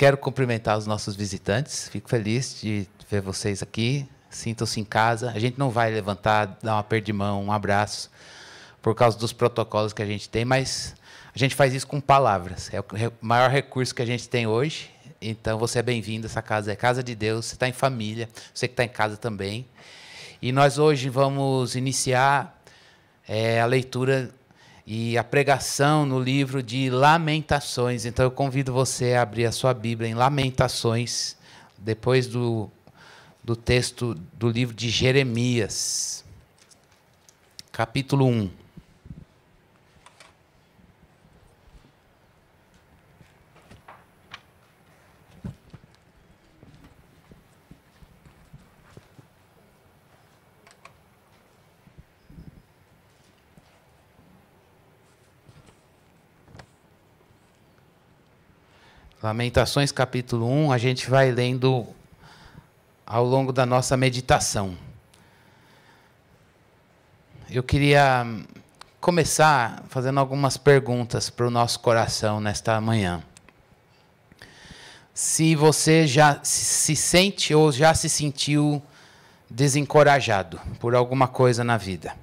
quero cumprimentar os nossos visitantes. Fico feliz de ver vocês aqui. Sintam-se em casa. A gente não vai levantar, dar um aperto de mão, um abraço, por causa dos protocolos que a gente tem, mas a gente faz isso com palavras. É o maior recurso que a gente tem hoje. Então, você é bem-vindo. Essa casa é casa de Deus. Você está em família. Você que está em casa também. E nós hoje vamos iniciar a leitura e a pregação no livro de Lamentações. Então, eu convido você a abrir a sua Bíblia em Lamentações, depois do texto do livro de Jeremias, capítulo 1. Lamentações, capítulo 1, a gente vai lendo ao longo da nossa meditação. Eu queria começar fazendo algumas perguntas para o nosso coração nesta manhã. Se você já se sente ou já se sentiu desencorajado por alguma coisa na vida.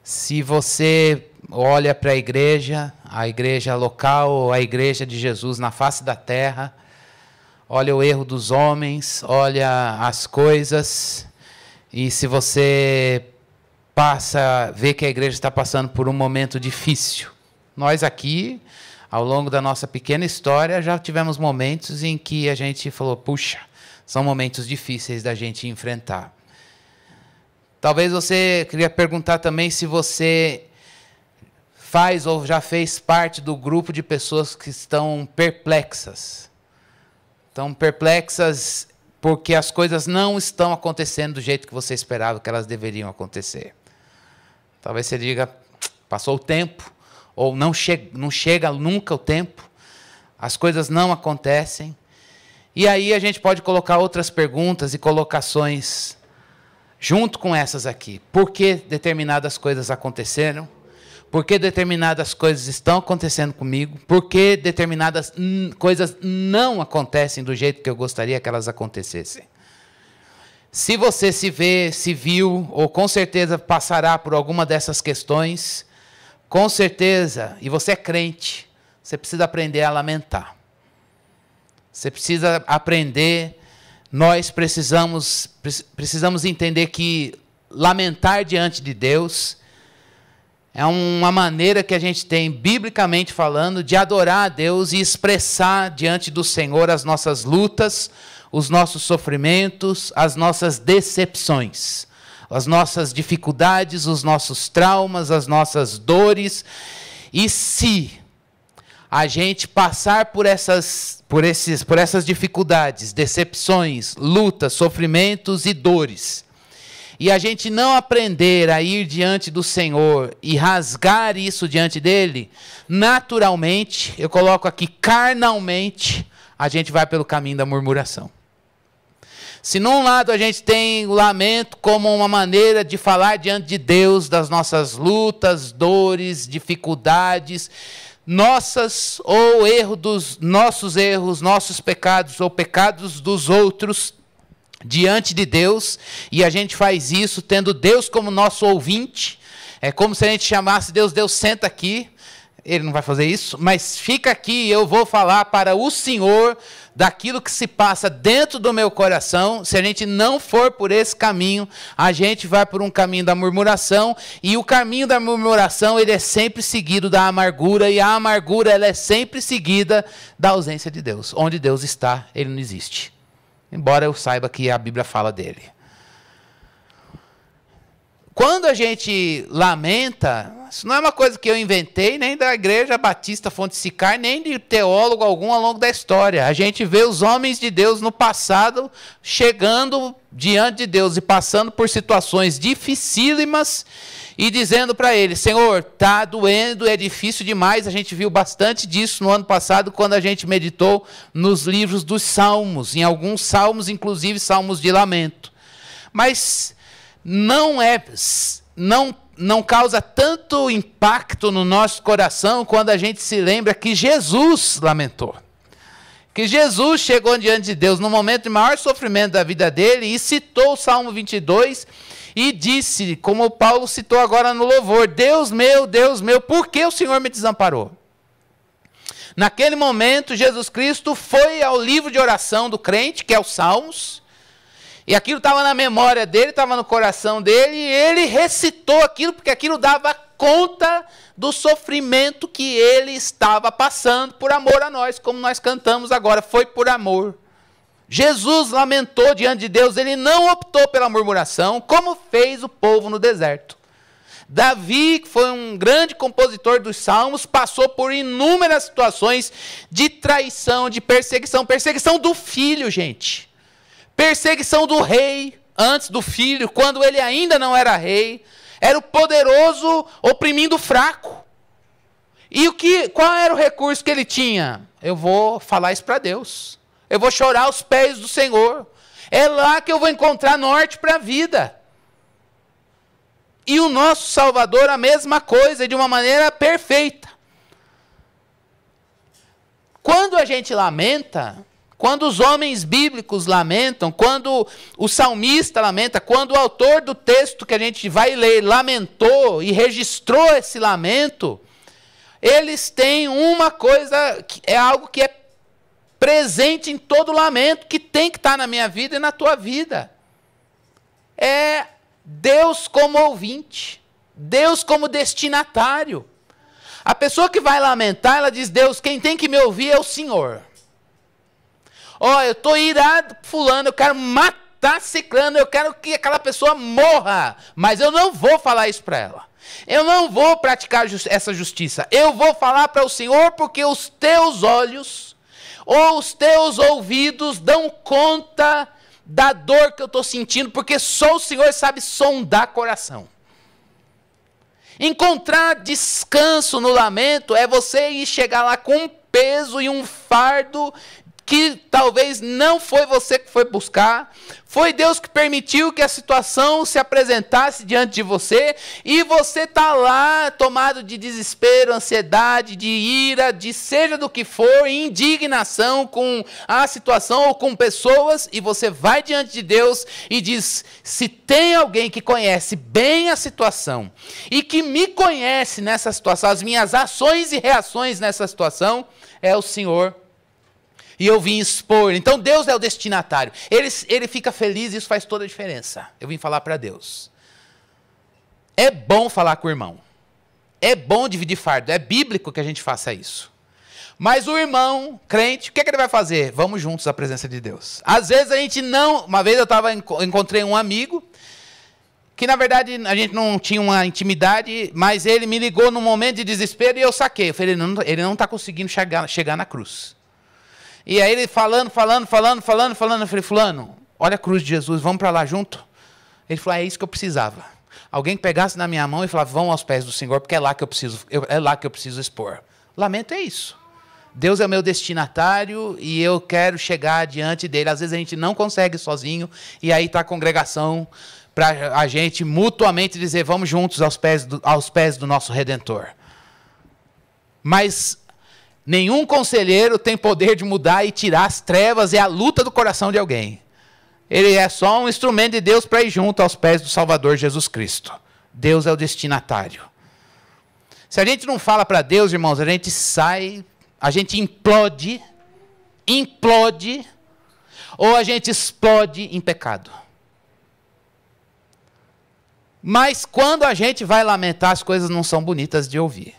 Se você olha para a igreja local, a igreja de Jesus na face da terra, olha o erro dos homens, olha as coisas, e se você vê que a igreja está passando por um momento difícil. Nós aqui, ao longo da nossa pequena história, já tivemos momentos em que a gente falou, puxa, são momentos difíceis da gente enfrentar. Talvez você queria perguntar também se você faz ou já fez parte do grupo de pessoas que estão perplexas. Estão perplexas porque as coisas não estão acontecendo do jeito que você esperava que elas deveriam acontecer. Talvez você diga, passou o tempo, ou não chega nunca o tempo, as coisas não acontecem. E aí a gente pode colocar outras perguntas e colocações junto com essas aqui. Por que determinadas coisas aconteceram? Por que determinadas coisas estão acontecendo comigo? Por que determinadas coisas não acontecem do jeito que eu gostaria que elas acontecessem? Se você se viu, ou com certeza passará por alguma dessas questões, com certeza, e você é crente, você precisa aprender a lamentar. Você precisa aprender, nós precisamos entender que lamentar diante de Deus é uma maneira que a gente tem, biblicamente falando, de adorar a Deus e expressar diante do Senhor as nossas lutas, os nossos sofrimentos, as nossas decepções, as nossas dificuldades, os nossos traumas, as nossas dores. E se a gente passar por essas dificuldades, decepções, lutas, sofrimentos e dores, e a gente não aprender a ir diante do Senhor e rasgar isso diante dele, naturalmente, eu coloco aqui carnalmente, a gente vai pelo caminho da murmuração. Se num lado a gente tem o lamento como uma maneira de falar diante de Deus das nossas lutas, dores, dificuldades, nossas ou nossos erros, nossos pecados ou pecados dos outros, diante de Deus, e a gente faz isso tendo Deus como nosso ouvinte. É como se a gente chamasse Deus, senta aqui. Ele não vai fazer isso, mas fica aqui, eu vou falar para o Senhor daquilo que se passa dentro do meu coração. Se a gente não for por esse caminho, a gente vai por um caminho da murmuração, e o caminho da murmuração, ele é sempre seguido da amargura, e a amargura, ela é sempre seguida da ausência de Deus. Onde Deus está, ele não existe. Embora eu saiba que a Bíblia fala dele. Quando a gente lamenta, isso não é uma coisa que eu inventei, nem da Igreja Batista Fonte Sicar, nem de teólogo algum ao longo da história. A gente vê os homens de Deus no passado chegando diante de Deus e passando por situações dificílimas e dizendo para ele, Senhor, está doendo, é difícil demais. A gente viu bastante disso no ano passado, quando a gente meditou nos livros dos Salmos, em alguns salmos, inclusive salmos de lamento. Mas não causa tanto impacto no nosso coração quando a gente se lembra que Jesus lamentou. que Jesus chegou diante de Deus no momento de maior sofrimento da vida dele e citou o Salmo 22 e disse, como Paulo citou agora no louvor, Deus meu, por que o Senhor me desamparou? Naquele momento, Jesus Cristo foi ao livro de oração do crente, que é os Salmos, e aquilo estava na memória dele, estava no coração dele, e ele recitou aquilo, porque aquilo dava conta do sofrimento que ele estava passando por amor a nós, como nós cantamos agora, foi por amor. Jesus lamentou diante de Deus, ele não optou pela murmuração, como fez o povo no deserto. Davi, que foi um grande compositor dos salmos, passou por inúmeras situações de traição, de perseguição. Perseguição do filho, gente. Perseguição do rei, antes do filho, quando ele ainda não era rei. Era o poderoso oprimindo o fraco. E qual era o recurso que ele tinha? Eu vou falar isso para Deus. Eu vou chorar aos pés do Senhor. É lá que eu vou encontrar norte para a vida. E o nosso Salvador, a mesma coisa, de uma maneira perfeita. Quando a gente lamenta, quando os homens bíblicos lamentam, quando o salmista lamenta, quando o autor do texto que a gente vai ler lamentou e registrou esse lamento, eles têm uma coisa, é algo que é presente em todo lamento, que tem que estar na minha vida e na tua vida. É Deus como ouvinte, Deus como destinatário. A pessoa que vai lamentar, ela diz, Deus, quem tem que me ouvir é o Senhor. Ó, eu estou irado fulano, eu quero matar ciclano, eu quero que aquela pessoa morra, mas eu não vou falar isso para ela. Eu não vou praticar essa justiça. Eu vou falar para o Senhor porque os teus olhos ou os teus ouvidos dão conta da dor que eu estou sentindo, porque só o Senhor sabe sondar coração. Encontrar descanso no lamento é você ir chegar lá com um peso e um fardo que talvez não foi você que foi buscar, foi Deus que permitiu que a situação se apresentasse diante de você, e você está lá tomado de desespero, ansiedade, de ira, de seja do que for, indignação com a situação ou com pessoas, e você vai diante de Deus e diz, se tem alguém que conhece bem a situação, e que me conhece nessa situação, as minhas ações e reações nessa situação, é o Senhor. E eu vim expor. Então Deus é o destinatário. Ele fica feliz e isso faz toda a diferença. Eu vim falar para Deus. É bom falar com o irmão. É bom dividir fardo. É bíblico que a gente faça isso. Mas o irmão, crente, o que ele vai fazer? Vamos juntos à presença de Deus. Às vezes a gente não... Uma vez encontrei um amigo que na verdade a gente não tinha uma intimidade, mas ele me ligou num momento de desespero e eu saquei. Eu falei, ele não está conseguindo chegar na cruz. E aí ele falando, eu falei, fulano, olha a cruz de Jesus, vamos para lá junto? Ele falou, é isso que eu precisava. Alguém que pegasse na minha mão e falasse, vão aos pés do Senhor, porque é lá que eu preciso expor. Lamento é isso. Deus é o meu destinatário e eu quero chegar diante dele. Às vezes a gente não consegue sozinho e aí está a congregação para a gente mutuamente dizer, vamos juntos aos pés do nosso Redentor. Mas nenhum conselheiro tem poder de mudar e tirar as trevas e a luta do coração de alguém. Ele é só um instrumento de Deus para ir junto aos pés do Salvador Jesus Cristo. Deus é o destinatário. Se a gente não fala para Deus, irmãos, a gente sai, a gente implode, ou a gente explode em pecado. Mas quando a gente vai lamentar, as coisas não são bonitas de ouvir.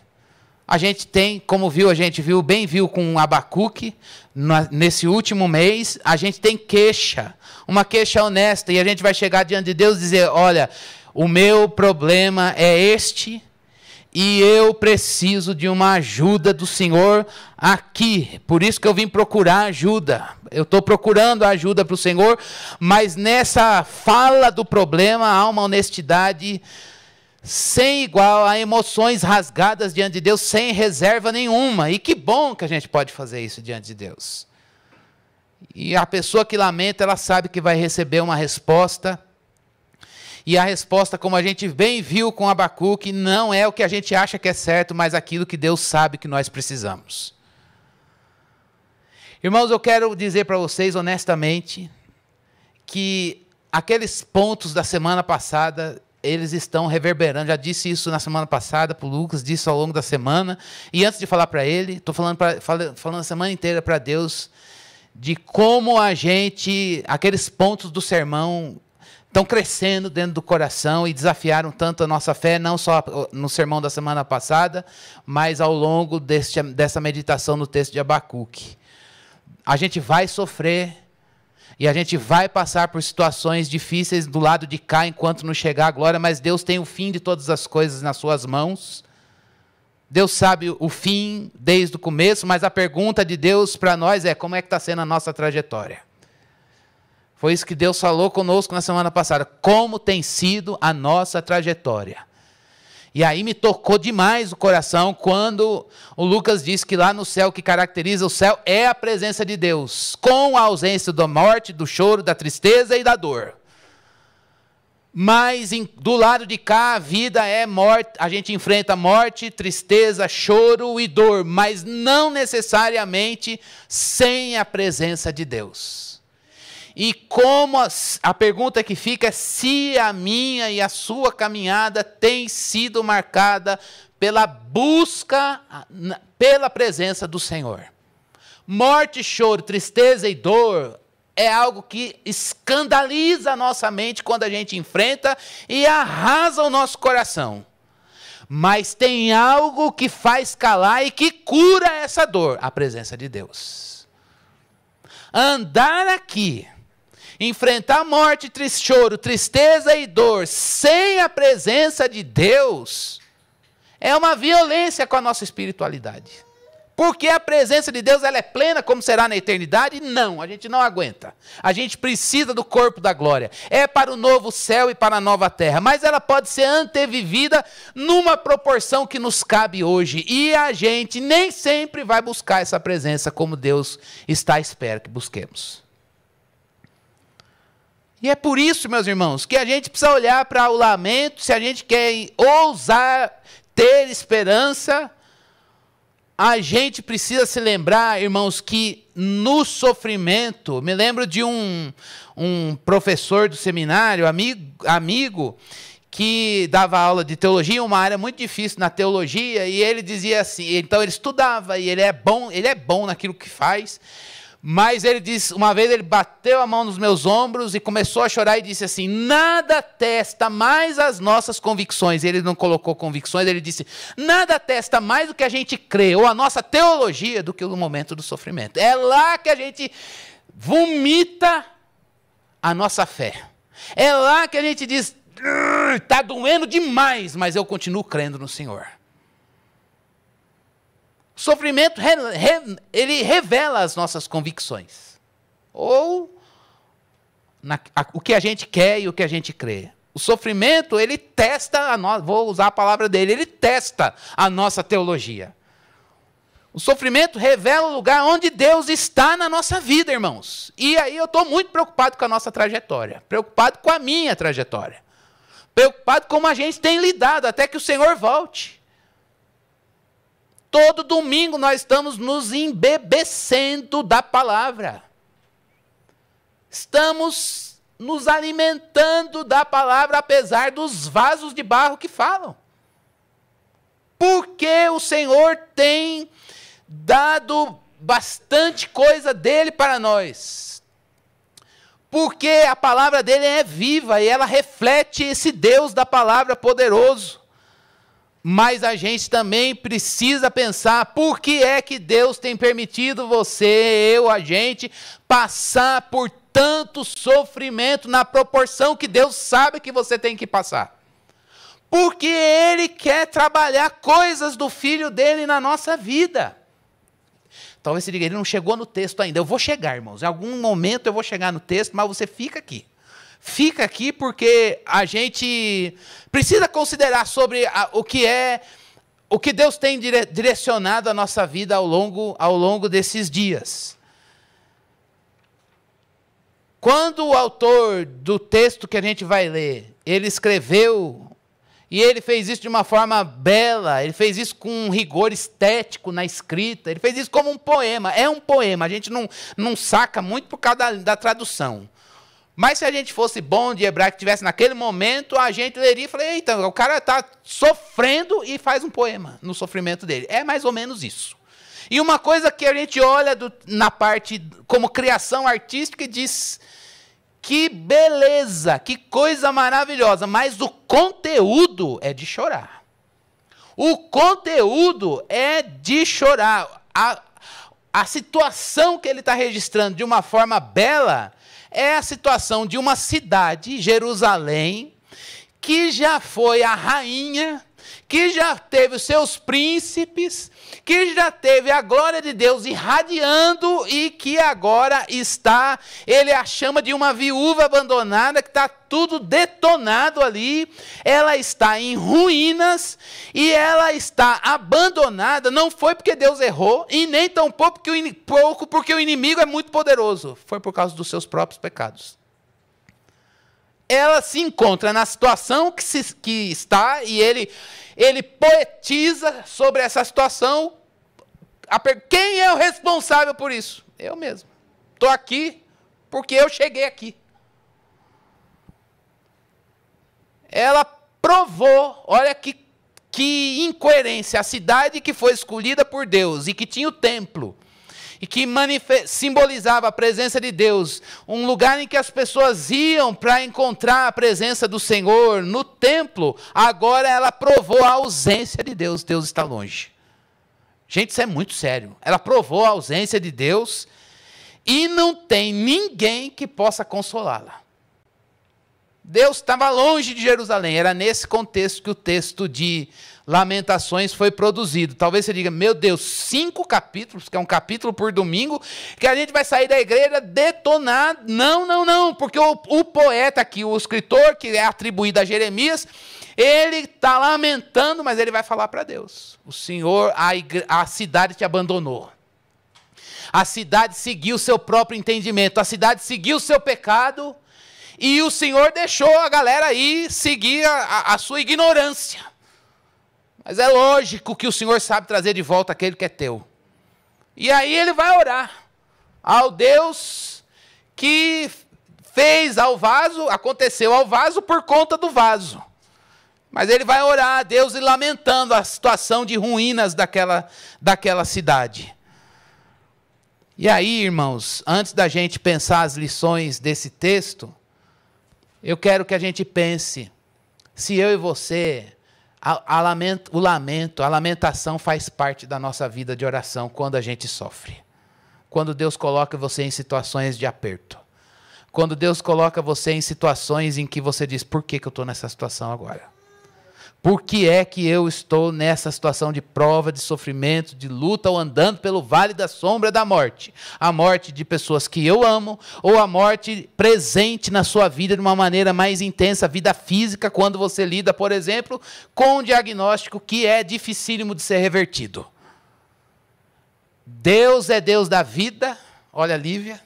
A gente tem, como viu, bem viu com Abacuque, nesse último mês, a gente tem queixa, uma queixa honesta, e a gente vai chegar diante de Deus e dizer, olha, o meu problema é este, e eu preciso de uma ajuda do Senhor aqui, por isso que eu vim procurar ajuda, eu estou procurando ajuda para o Senhor, mas nessa fala do problema há uma honestidade sem igual, a emoções rasgadas diante de Deus, sem reserva nenhuma. E que bom que a gente pode fazer isso diante de Deus. E a pessoa que lamenta, ela sabe que vai receber uma resposta. E a resposta, como a gente bem viu com Abacuque, não é o que a gente acha que é certo, mas aquilo que Deus sabe que nós precisamos. Irmãos, eu quero dizer para vocês honestamente que aqueles pontos da semana passada, eles estão reverberando. Já disse isso na semana passada para o Lucas, disse ao longo da semana. E antes de falar para ele, estou falando a semana inteira para Deus de como aqueles pontos do sermão estão crescendo dentro do coração e desafiaram tanto a nossa fé, não só no sermão da semana passada, mas ao longo dessa meditação no texto de Abacuque. A gente vai sofrer e a gente vai passar por situações difíceis do lado de cá enquanto não chegar a glória, mas Deus tem o fim de todas as coisas nas suas mãos. Deus sabe o fim desde o começo, mas a pergunta de Deus para nós é: como é que está sendo a nossa trajetória? Foi isso que Deus falou conosco na semana passada. Como tem sido a nossa trajetória? E aí me tocou demais o coração quando o Lucas disse que lá no céu, o que caracteriza o céu é a presença de Deus, com a ausência da morte, do choro, da tristeza e da dor. Mas do lado de cá a vida é morte, a gente enfrenta morte, tristeza, choro e dor, mas não necessariamente sem a presença de Deus. E como a pergunta que fica é se a minha e a sua caminhada tem sido marcada pela busca, pela presença do Senhor. Morte, choro, tristeza e dor é algo que escandaliza a nossa mente quando a gente enfrenta e arrasa o nosso coração. Mas tem algo que faz calar e que cura essa dor, a presença de Deus. Andar aqui, enfrentar morte, choro, tristeza e dor sem a presença de Deus é uma violência com a nossa espiritualidade. Porque a presença de Deus ela é plena como será na eternidade? Não, a gente não aguenta. A gente precisa do corpo da glória. É para o novo céu e para a nova terra. Mas ela pode ser antevivida numa proporção que nos cabe hoje. E a gente nem sempre vai buscar essa presença como Deus está à espera que busquemos. E é por isso, meus irmãos, que a gente precisa olhar para o lamento, se a gente quer ousar ter esperança, a gente precisa se lembrar, irmãos, que no sofrimento, me lembro de um professor do seminário, amigo, que dava aula de teologia, uma área muito difícil na teologia, e ele dizia assim, então ele estudava, e ele é bom naquilo que faz, mas ele disse, uma vez ele bateu a mão nos meus ombros e começou a chorar e disse assim: nada testa mais as nossas convicções. Ele não colocou convicções, ele disse: nada testa mais o que a gente crê, ou a nossa teologia, do que o momento do sofrimento. É lá que a gente vomita a nossa fé. É lá que a gente diz: está doendo demais, mas eu continuo crendo no Senhor. O sofrimento, ele revela as nossas convicções. Ou o que a gente quer e o que a gente crê. O sofrimento, ele testa vou usar a palavra dele, ele testa a nossa teologia. O sofrimento revela o lugar onde Deus está na nossa vida, irmãos. E aí eu estou muito preocupado com a nossa trajetória. Preocupado com a minha trajetória. Preocupado com como a gente tem lidado até que o Senhor volte. Todo domingo nós estamos nos embebecendo da palavra. Estamos nos alimentando da palavra, apesar dos vasos de barro que falam. Porque o Senhor tem dado bastante coisa dele para nós. Porque a palavra dele é viva e ela reflete esse Deus da palavra poderoso. Mas a gente também precisa pensar por que é que Deus tem permitido você, eu, a gente, passar por tanto sofrimento na proporção que Deus sabe que você tem que passar. Porque Ele quer trabalhar coisas do Filho dele na nossa vida. Talvez você diga, ele não chegou no texto ainda. Eu vou chegar, irmãos. Em algum momento eu vou chegar no texto, mas você fica aqui. Fica aqui porque a gente precisa considerar sobre o que Deus tem direcionado a nossa vida ao longo desses dias. Quando o autor do texto que a gente vai ler, ele escreveu E ele fez isso de uma forma bela, ele fez isso com um rigor estético na escrita, ele fez isso como um poema. É um poema, a gente não saca muito por causa da tradução. Mas se a gente fosse bom de hebraico, que tivesse naquele momento, a gente leria e falaria, eita, o cara está sofrendo e faz um poema no sofrimento dele. É mais ou menos isso. E uma coisa que a gente olha na parte como criação artística e diz, que beleza, que coisa maravilhosa, mas o conteúdo é de chorar. O conteúdo é de chorar. A situação que ele está registrando de uma forma bela é a situação de uma cidade, Jerusalém, que já foi a rainha, que já teve os seus príncipes, que já teve a glória de Deus irradiando e que agora está, ele a chama de uma viúva abandonada, que está tudo detonado ali, ela está em ruínas e ela está abandonada, não foi porque Deus errou e nem tão pouco porque o inimigo é muito poderoso, foi por causa dos seus próprios pecados. Ela se encontra na situação que está e ele poetiza sobre essa situação. Quem é o responsável por isso? Eu mesmo. Estou aqui porque eu cheguei aqui. Ela provou, olha que incoerência, a cidade que foi escolhida por Deus e que tinha o templo, e que simbolizava a presença de Deus, um lugar em que as pessoas iam para encontrar a presença do Senhor no templo, agora ela provou a ausência de Deus, Deus está longe. Gente, isso é muito sério. Ela provou a ausência de Deus e não tem ninguém que possa consolá-la. Deus estava longe de Jerusalém, era nesse contexto que o texto de Lamentações foi produzido. Talvez você diga, meu Deus, 5 capítulos, que é um capítulo por domingo, que a gente vai sair da igreja detonado. Não, porque o poeta aqui, o escritor, que é atribuído a Jeremias, ele está lamentando, mas ele vai falar para Deus. O Senhor, a cidade te abandonou. A cidade seguiu o seu próprio entendimento, a cidade seguiu o seu pecado, e o Senhor deixou a galera aí seguir a sua ignorância. Mas é lógico que o Senhor sabe trazer de volta aquele que é teu. E aí ele vai orar ao Deus que fez ao vaso, aconteceu ao vaso por conta do vaso. Mas ele vai orar a Deus e lamentando a situação de ruínas daquela cidade. E aí, irmãos, antes da gente pensar as lições desse texto, eu quero que a gente pense, se eu e você, a lamentação faz parte da nossa vida de oração quando a gente sofre. Quando Deus coloca você em situações de aperto. Quando Deus coloca você em situações em que você diz, por que eu estou nessa situação agora? Por que é que eu estou nessa situação de prova, de sofrimento, de luta, ou andando pelo vale da sombra da morte? A morte de pessoas que eu amo, ou a morte presente na sua vida de uma maneira mais intensa, a vida física, quando você lida, por exemplo, com um diagnóstico que é dificílimo de ser revertido. Deus é Deus da vida, olha Lívia,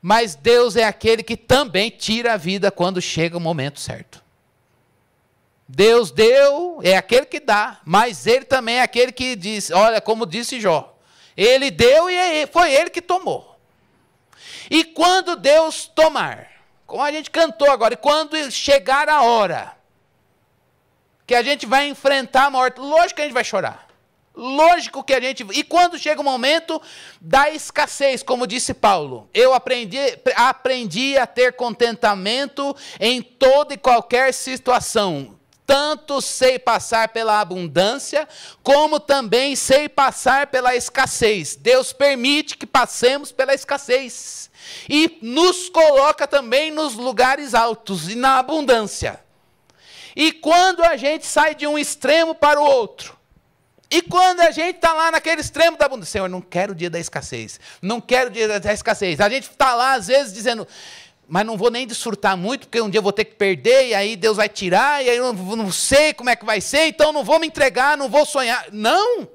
mas Deus é aquele que também tira a vida quando chega o momento certo. Deus deu, é aquele que dá, mas ele também é aquele que diz, olha, como disse Jó, ele deu e foi ele que tomou. E quando Deus tomar, como a gente cantou agora, e quando chegar a hora que a gente vai enfrentar a morte, lógico que a gente vai chorar. Lógico que a gente... E quando chega o momento da escassez, como disse Paulo, eu aprendi a ter contentamento em toda e qualquer situação. Tanto sei passar pela abundância, como também sei passar pela escassez. Deus permite que passemos pela escassez. E nos coloca também nos lugares altos e na abundância. E quando a gente sai de um extremo para o outro, e quando a gente está lá naquele extremo da abundância, Senhor, não quero o dia da escassez. Não quero o dia da escassez. A gente está lá, às vezes, dizendo... Mas não vou nem desfrutar muito, porque um dia eu vou ter que perder, e aí Deus vai tirar, e aí eu não sei como é que vai ser, então não vou me entregar, não vou sonhar. Não!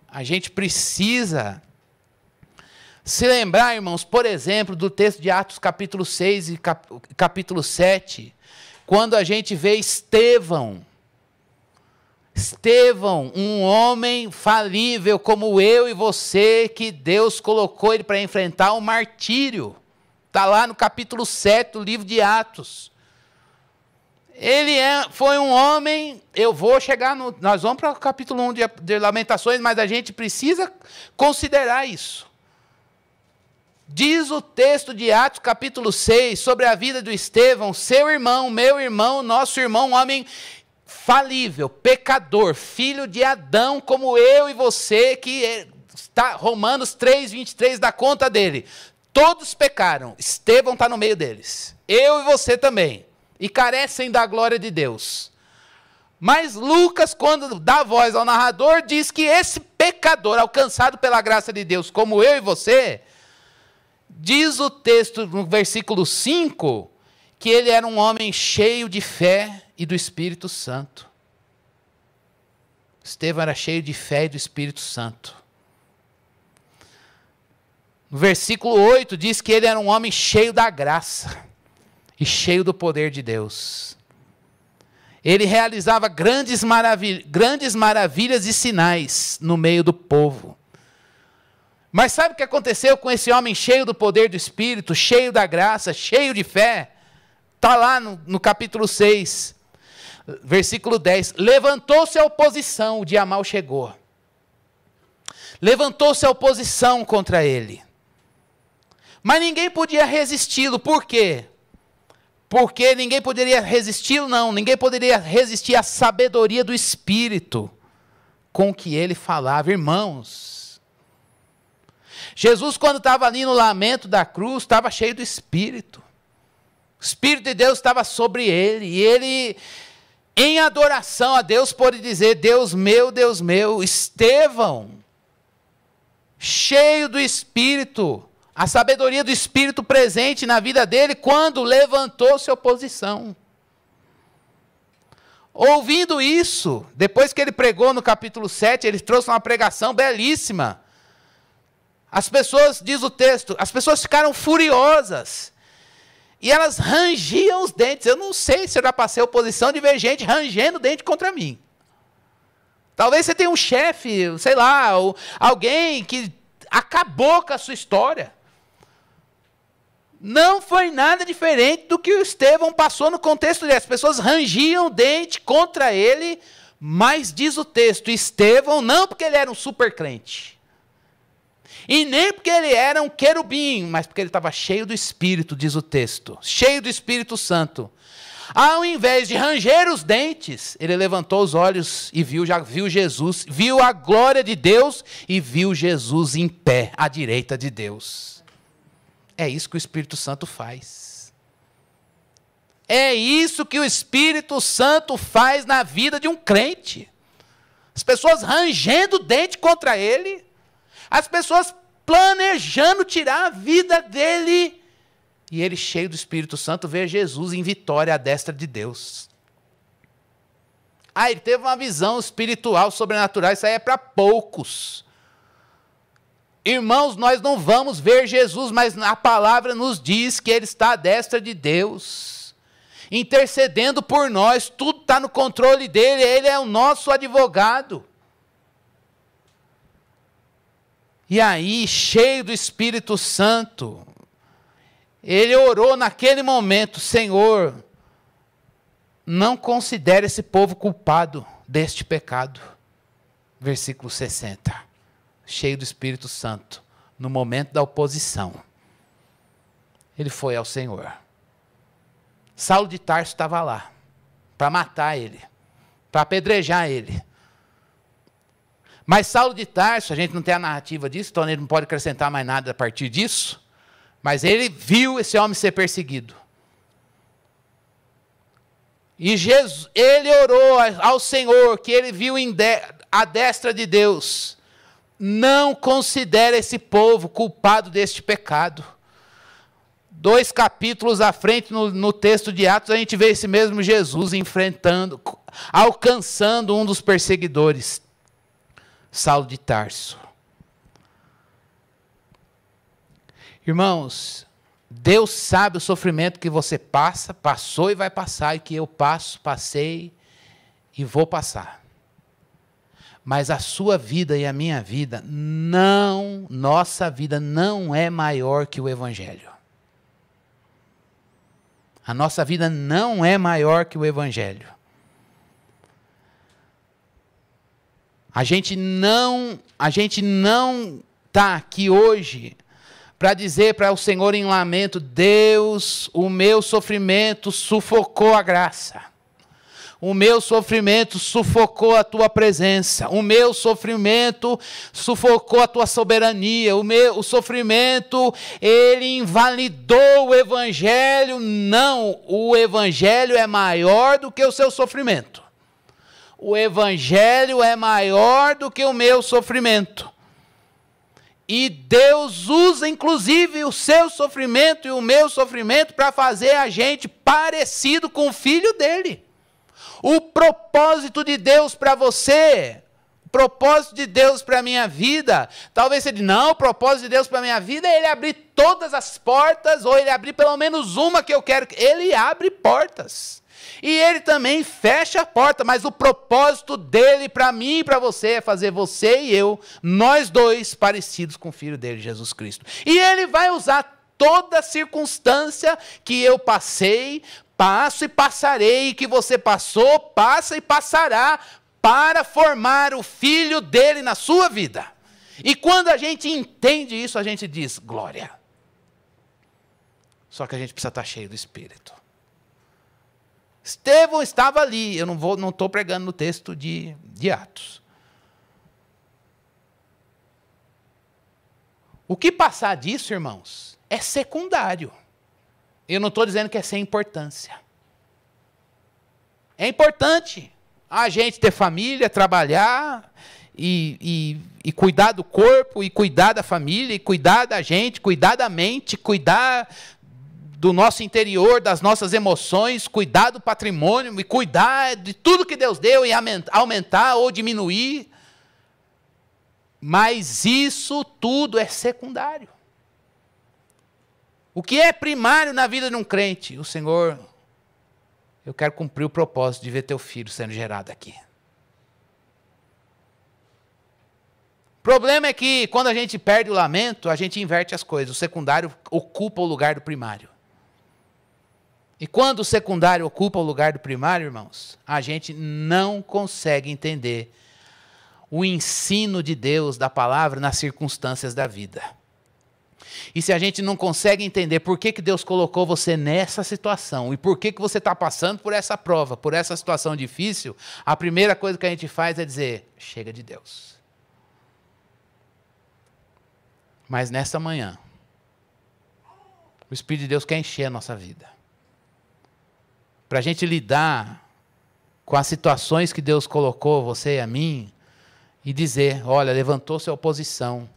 A gente precisa se lembrar, irmãos, por exemplo, do texto de Atos capítulo 6 e capítulo 7, quando a gente vê Estevão, um homem falível como eu e você, que Deus colocou ele para enfrentar o martírio. Está lá no capítulo 7 do livro de Atos. Ele foi um homem, nós vamos para o capítulo 1 de Lamentações, mas a gente precisa considerar isso. Diz o texto de Atos, capítulo 6, sobre a vida do Estevão, seu irmão, meu irmão, nosso irmão, um homem falível, pecador, filho de Adão, como eu e você, que está, Romanos 3:23 dá conta dele. Todos pecaram, Estevão está no meio deles. Eu e você também. E carecem da glória de Deus. Mas Lucas, quando dá voz ao narrador, diz que esse pecador, alcançado pela graça de Deus, como eu e você, diz o texto no versículo 5, que ele era um homem cheio de fé e do Espírito Santo. Estevão era cheio de fé e do Espírito Santo. No versículo 8 diz que ele era um homem cheio da graça e cheio do poder de Deus. Ele realizava grandes maravilhas e sinais no meio do povo. Mas sabe o que aconteceu com esse homem cheio do poder do Espírito, cheio da graça, cheio de fé? Está lá no capítulo 6, versículo 10. Levantou-se a oposição, o dia mau chegou. Levantou-se a oposição contra ele. Mas ninguém podia resisti-lo. Por quê? Porque ninguém poderia resisti-lo, não. Ninguém poderia resistir à sabedoria do Espírito com que ele falava. Irmãos, Jesus, quando estava ali no lamento da cruz, estava cheio do Espírito. O Espírito de Deus estava sobre ele. E ele, em adoração a Deus, pôde dizer: Deus meu, Estevão, cheio do Espírito, a sabedoria do Espírito presente na vida dele, quando levantou-se oposição. Ouvindo isso, depois que ele pregou no capítulo 7, ele trouxe uma pregação belíssima. As pessoas, diz o texto, as pessoas ficaram furiosas. E elas rangiam os dentes. Eu não sei se eu já passei a oposição de ver gente rangendo o dente contra mim. Talvez você tenha um chefe, sei lá, ou alguém que acabou com a sua história. Não foi nada diferente do que o Estevão passou no contexto dele. As pessoas rangiam o dente contra ele, mas diz o texto, Estevão, não porque ele era um super crente, e nem porque ele era um querubim, mas porque ele estava cheio do Espírito, diz o texto, cheio do Espírito Santo. Ao invés de ranger os dentes, ele levantou os olhos e viu Jesus, viu a glória de Deus e viu Jesus em pé, à direita de Deus. É isso que o Espírito Santo faz. É isso que o Espírito Santo faz na vida de um crente. As pessoas rangendo o dente contra ele, as pessoas planejando tirar a vida dele, e ele, cheio do Espírito Santo, vê Jesus em vitória à destra de Deus. Ele teve uma visão espiritual, sobrenatural, isso aí é para poucos. Irmãos, nós não vamos ver Jesus, mas a palavra nos diz que ele está à destra de Deus, intercedendo por nós, tudo está no controle dele, ele é o nosso advogado. E aí, cheio do Espírito Santo, ele orou naquele momento: Senhor, não considere esse povo culpado deste pecado. Versículo 60. Cheio do Espírito Santo, no momento da oposição, ele foi ao Senhor. Saulo de Tarso estava lá, para matar ele, para apedrejar ele. Mas Saulo de Tarso, a gente não tem a narrativa disso, então ele não pode acrescentar mais nada a partir disso, mas ele viu esse homem ser perseguido. E ele orou ao Senhor, que ele viu à destra de Deus: não considere esse povo culpado deste pecado. 2 capítulos à frente, no texto de Atos, a gente vê esse mesmo Jesus enfrentando, alcançando um dos perseguidores, Saulo de Tarso. Irmãos, Deus sabe o sofrimento que você passa, passou e vai passar, e que eu passo, passei e vou passar. Mas a sua vida e a minha vida, nossa vida não é maior que o Evangelho. A nossa vida não é maior que o Evangelho. A gente não está aqui hoje para dizer para o Senhor em lamento: Deus, o meu sofrimento sufocou a graça. O meu sofrimento sufocou a tua presença. O meu sofrimento sufocou a tua soberania. O sofrimento, ele invalidou o Evangelho. Não, o Evangelho é maior do que o seu sofrimento. O Evangelho é maior do que o meu sofrimento. E Deus usa, inclusive, o seu sofrimento e o meu sofrimento para fazer a gente parecido com o Filho dele. O propósito de Deus para você, o propósito de Deus para a minha vida, talvez você diga, não, o propósito de Deus para a minha vida é Ele abrir todas as portas, ou Ele abrir pelo menos uma que eu quero. Ele abre portas. E Ele também fecha a porta, mas o propósito dEle para mim e para você é fazer você e eu, nós dois, parecidos com o Filho dEle, Jesus Cristo. E Ele vai usar toda circunstância que eu passei, passo e passarei, que você passou, passa e passará, para formar o Filho dele na sua vida. E quando a gente entende isso, a gente diz, glória. Só que a gente precisa estar cheio do Espírito. Estevão estava ali, eu não estou pregando no texto de Atos. O que passar disso, irmãos, é secundário. Eu não estou dizendo que é sem importância. É importante a gente ter família, trabalhar e cuidar do corpo, e cuidar da família, e cuidar da gente, cuidar da mente, cuidar do nosso interior, das nossas emoções, cuidar do patrimônio, e cuidar de tudo que Deus deu e aumentar ou diminuir. Mas isso tudo é secundário. O que é primário na vida de um crente? O Senhor, eu quero cumprir o propósito de ver teu filho sendo gerado aqui. O problema é que quando a gente perde o lamento, a gente inverte as coisas. O secundário ocupa o lugar do primário. E quando o secundário ocupa o lugar do primário, irmãos, a gente não consegue entender o ensino de Deus, da palavra, nas circunstâncias da vida. E se a gente não consegue entender por que Deus colocou você nessa situação, e por que você está passando por essa prova, por essa situação difícil, a primeira coisa que a gente faz é dizer, chega de Deus. Mas nesta manhã, o Espírito de Deus quer encher a nossa vida. Para a gente lidar com as situações que Deus colocou, você e a mim, e dizer, olha, levantou-se a oposição,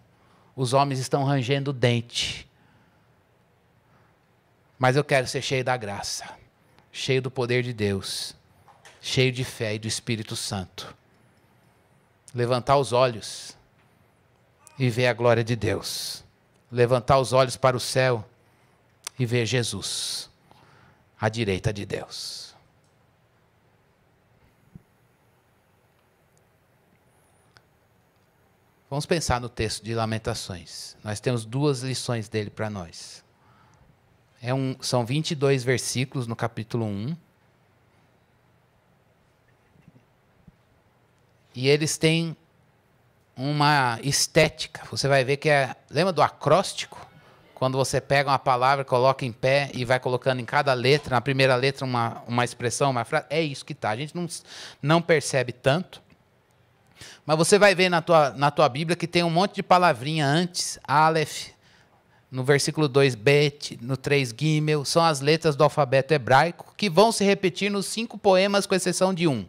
os homens estão rangendo o dente, mas eu quero ser cheio da graça, cheio do poder de Deus, cheio de fé e do Espírito Santo. Levantar os olhos e ver a glória de Deus. Levantar os olhos para o céu e ver Jesus, à direita de Deus. Vamos pensar no texto de Lamentações. Nós temos 2 lições dele para nós. São 22 versículos no capítulo 1. E eles têm uma estética. Você vai ver que lembra do acróstico? Quando você pega uma palavra, coloca em pé e vai colocando em cada letra, na primeira letra uma expressão, uma frase. É isso que está. A gente não percebe tanto. Mas você vai ver na tua Bíblia que tem um monte de palavrinha antes, Aleph, no versículo 2, Bet, no 3, Gimel, são as letras do alfabeto hebraico que vão se repetir nos 5 poemas, com exceção de um.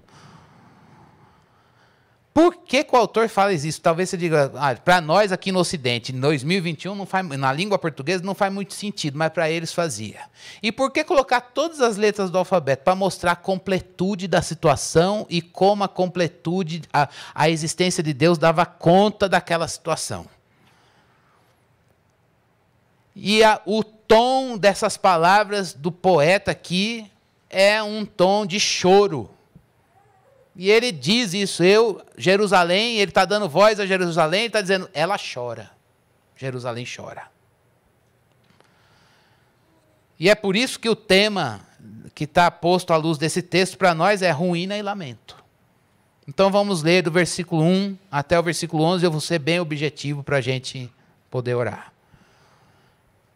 Por que o autor fala isso? Talvez você diga, para nós aqui no Ocidente, em 2021, na língua portuguesa, não faz muito sentido, mas para eles fazia. E por que colocar todas as letras do alfabeto? Para mostrar a completude da situação e como a completude, a existência de Deus dava conta daquela situação. E o tom dessas palavras do poeta aqui é um tom de choro. E ele diz isso, Jerusalém, ele está dando voz a Jerusalém, ele está dizendo, ela chora. Jerusalém chora. E é por isso que o tema que está posto à luz desse texto para nós é ruína e lamento. Então vamos ler do versículo 1 até o versículo 11, eu vou ser bem objetivo para a gente poder orar.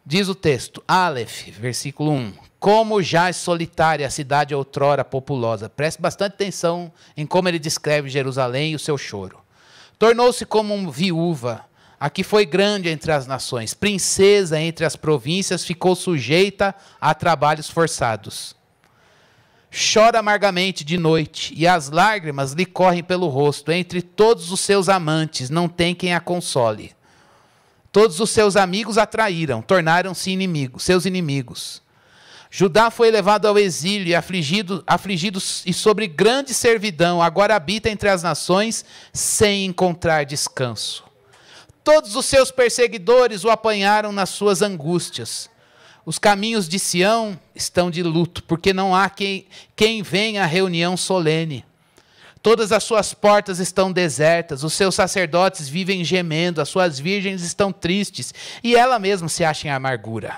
Diz o texto, Aleph, versículo 1. Como jaz solitária a cidade outrora populosa. Preste bastante atenção em como ele descreve Jerusalém e o seu choro. Tornou-se como uma viúva, a que foi grande entre as nações. Princesa entre as províncias, ficou sujeita a trabalhos forçados. Chora amargamente de noite, e as lágrimas lhe correm pelo rosto. Entre todos os seus amantes, não tem quem a console. Todos os seus amigos a traíram, tornaram-se seus inimigos. Judá foi levado ao exílio e afligido e sobre grande servidão, agora habita entre as nações sem encontrar descanso. Todos os seus perseguidores o apanharam nas suas angústias. Os caminhos de Sião estão de luto, porque não há quem venha à reunião solene. Todas as suas portas estão desertas, os seus sacerdotes vivem gemendo, as suas virgens estão tristes, e ela mesma se acha em amargura.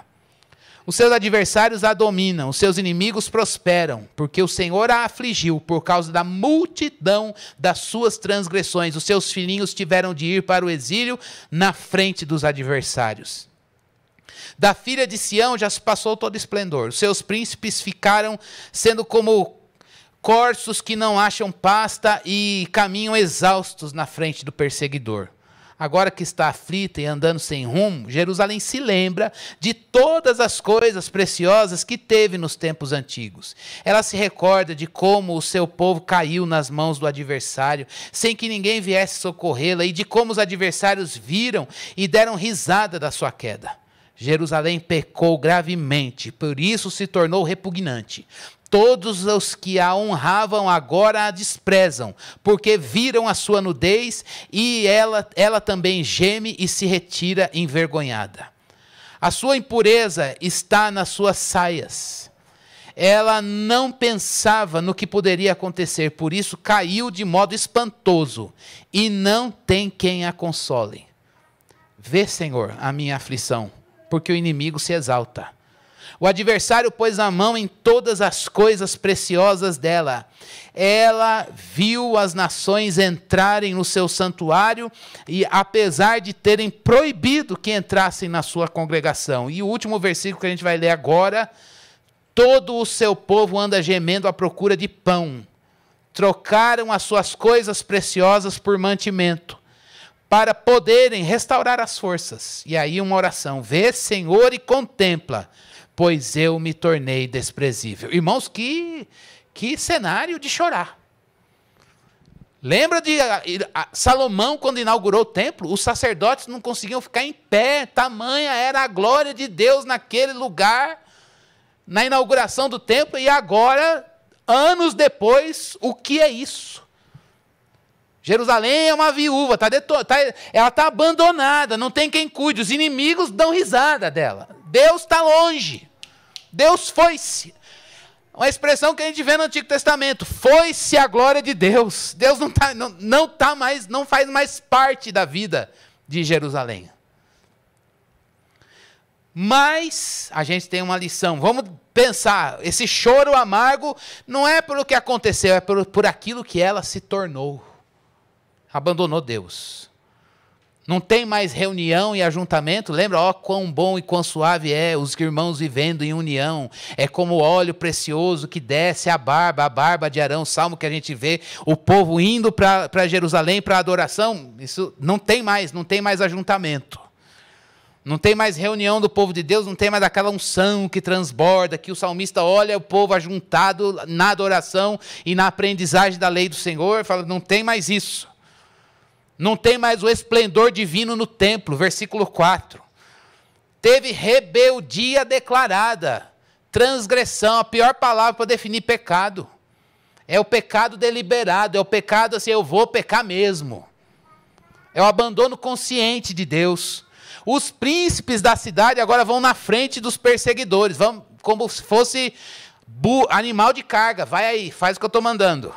Os seus adversários a dominam, os seus inimigos prosperam, porque o Senhor a afligiu por causa da multidão das suas transgressões. Os seus filhinhos tiveram de ir para o exílio na frente dos adversários. Da filha de Sião já se passou todo esplendor. Os seus príncipes ficaram sendo como corços que não acham pasta e caminham exaustos na frente do perseguidor. Agora que está aflita e andando sem rumo, Jerusalém se lembra de todas as coisas preciosas que teve nos tempos antigos. Ela se recorda de como o seu povo caiu nas mãos do adversário, sem que ninguém viesse socorrê-la, e de como os adversários viram e deram risada da sua queda. Jerusalém pecou gravemente, por isso se tornou repugnante. Todos os que a honravam agora a desprezam, porque viram a sua nudez, e ela também geme e se retira envergonhada. A sua impureza está nas suas saias. Ela não pensava no que poderia acontecer, por isso caiu de modo espantoso, e não tem quem a console. Vê, Senhor, a minha aflição, porque o inimigo se exalta. O adversário pôs a mão em todas as coisas preciosas dela. Ela viu as nações entrarem no seu santuário, e apesar de terem proibido que entrassem na sua congregação. E o último versículo que a gente vai ler agora, todo o seu povo anda gemendo à procura de pão. Trocaram as suas coisas preciosas por mantimento, para poderem restaurar as forças. E aí uma oração, vê, Senhor, e contempla, pois eu me tornei desprezível. Irmãos, que cenário de chorar. Lembra de Salomão, quando inaugurou o templo? Os sacerdotes não conseguiam ficar em pé, tamanha era a glória de Deus naquele lugar, na inauguração do templo, e agora, anos depois, o que é isso? Jerusalém é uma viúva, ela está abandonada, não tem quem cuide, os inimigos dão risada dela. Deus está longe, Deus foi-se. Uma expressão que a gente vê no Antigo Testamento, foi-se a glória de Deus. Deus não faz mais parte da vida de Jerusalém. Mas a gente tem uma lição, vamos pensar, esse choro amargo não é pelo que aconteceu, é por aquilo que ela se tornou. Abandonou Deus. Não tem mais reunião e ajuntamento. Lembra, ó, quão bom e quão suave é os irmãos vivendo em união. É como o óleo precioso que desce a barba de Arão. Salmo que a gente vê, o povo indo para Jerusalém para adoração. Isso não tem mais ajuntamento. Não tem mais reunião do povo de Deus, não tem mais aquela unção que transborda, que o salmista olha o povo ajuntado na adoração e na aprendizagem da lei do Senhor, fala, não tem mais isso. Não tem mais o esplendor divino no templo, versículo 4. Teve rebeldia declarada, transgressão, a pior palavra para definir pecado. É o pecado deliberado, é o pecado assim, eu vou pecar mesmo. É o abandono consciente de Deus. Os príncipes da cidade agora vão na frente dos perseguidores, vão como se fosse animal de carga. Vai aí, faz o que eu estou mandando.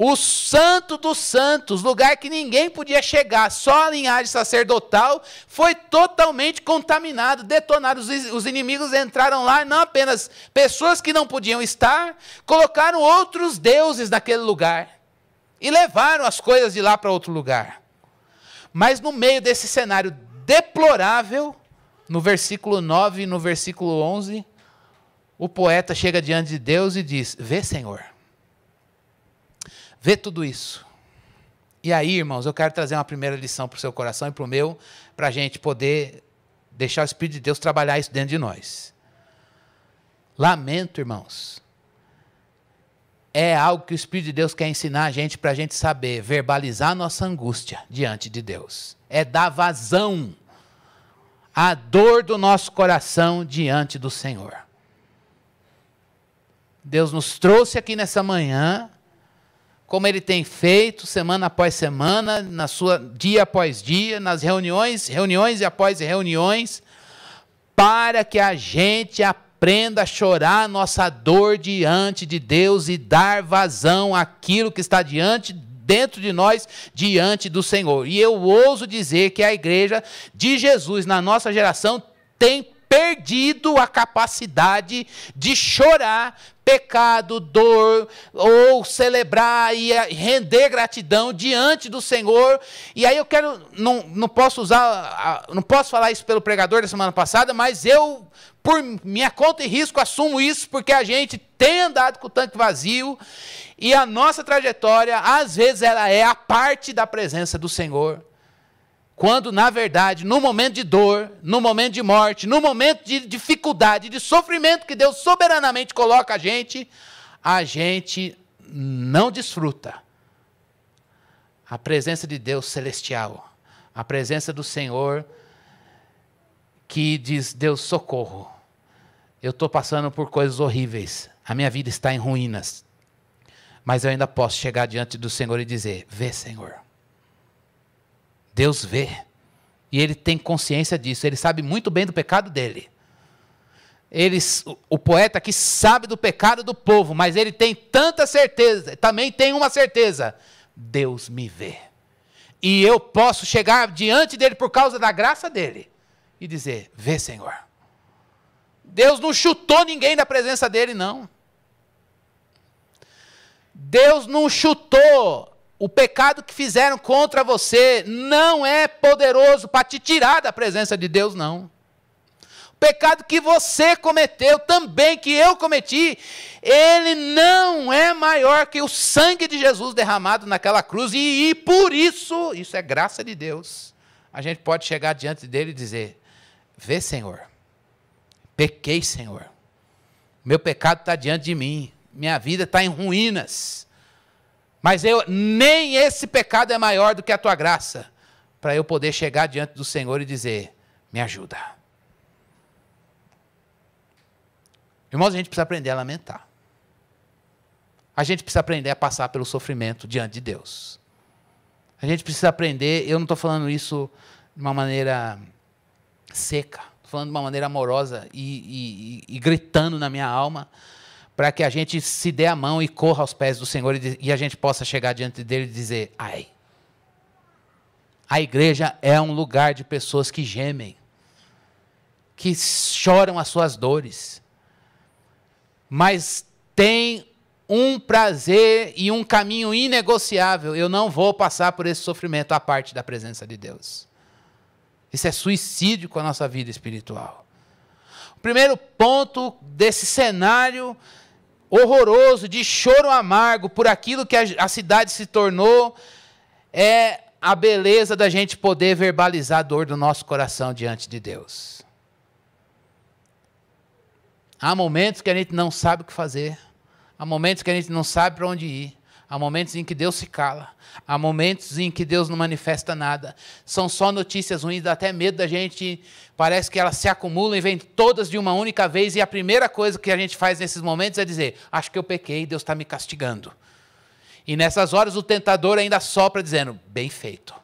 O santo dos santos, lugar que ninguém podia chegar, só a linhagem sacerdotal, foi totalmente contaminado, detonado. Os inimigos entraram lá, não apenas pessoas que não podiam estar, colocaram outros deuses naquele lugar e levaram as coisas de lá para outro lugar. Mas no meio desse cenário deplorável, no versículo 9 e no versículo 11, o poeta chega diante de Deus e diz: vê, Senhor. Vê tudo isso. E aí, irmãos, eu quero trazer uma primeira lição para o seu coração e para o meu, para a gente poder deixar o Espírito de Deus trabalhar isso dentro de nós. Lamento, irmãos. É algo que o Espírito de Deus quer ensinar a gente para a gente saber verbalizar a nossa angústia diante de Deus. É dar vazão à dor do nosso coração diante do Senhor. Deus nos trouxe aqui nessa manhã, como Ele tem feito semana após semana, dia após dia, nas reuniões e após reuniões, para que a gente aprenda a chorar a nossa dor diante de Deus e dar vazão àquilo que está dentro de nós, diante do Senhor. E eu ouso dizer que a igreja de Jesus, na nossa geração, tem perdido a capacidade de chorar pecado, dor, ou celebrar e render gratidão diante do Senhor. E aí eu quero, não posso falar isso pelo pregador da semana passada, mas eu, por minha conta e risco, assumo isso, porque a gente tem andado com o tanque vazio, e a nossa trajetória, às vezes, ela é a parte da presença do Senhor. Quando, na verdade, no momento de dor, no momento de morte, no momento de dificuldade, de sofrimento que Deus soberanamente coloca a gente não desfruta a presença de Deus celestial, a presença do Senhor que diz: Deus, socorro, eu estou passando por coisas horríveis, a minha vida está em ruínas, mas eu ainda posso chegar diante do Senhor e dizer: vê, Senhor. Deus vê, e Ele tem consciência disso, Ele sabe muito bem do pecado dele. O poeta aqui sabe do pecado do povo, mas ele tem tanta certeza, também tem uma certeza: Deus me vê. E eu posso chegar diante dele por causa da graça dele e dizer: vê, Senhor. Deus não chutou ninguém da presença dele, não. Deus não chutou. O pecado que fizeram contra você não é poderoso para te tirar da presença de Deus, não. O pecado que você cometeu, também que eu cometi, ele não é maior que o sangue de Jesus derramado naquela cruz. E por isso é graça de Deus. A gente pode chegar diante dele e dizer: vê, Senhor, pequei, Senhor. Meu pecado está diante de mim. Minha vida está em ruínas. Mas nem esse pecado é maior do que a tua graça, para eu poder chegar diante do Senhor e dizer: me ajuda. Irmãos, a gente precisa aprender a lamentar. A gente precisa aprender a passar pelo sofrimento diante de Deus. A gente precisa aprender, eu não estou falando isso de uma maneira seca, estou falando de uma maneira amorosa e gritando na minha alma, para que a gente se dê a mão e corra aos pés do Senhor e a gente possa chegar diante dele e dizer: ai. A igreja é um lugar de pessoas que gemem, que choram as suas dores, mas tem um prazer e um caminho inegociável: eu não vou passar por esse sofrimento à parte da presença de Deus. Isso é suicídio com a nossa vida espiritual. O primeiro ponto desse cenário horroroso, de choro amargo por aquilo que a cidade se tornou, é a beleza da gente poder verbalizar a dor do nosso coração diante de Deus. Há momentos que a gente não sabe o que fazer, há momentos que a gente não sabe para onde ir, há momentos em que Deus se cala, há momentos em que Deus não manifesta nada, são só notícias ruins, dá até medo da gente, parece que elas se acumulam e vêm todas de uma única vez, e a primeira coisa que a gente faz nesses momentos é dizer: acho que eu pequei, Deus está me castigando. E nessas horas o tentador ainda sopra dizendo: bem feito.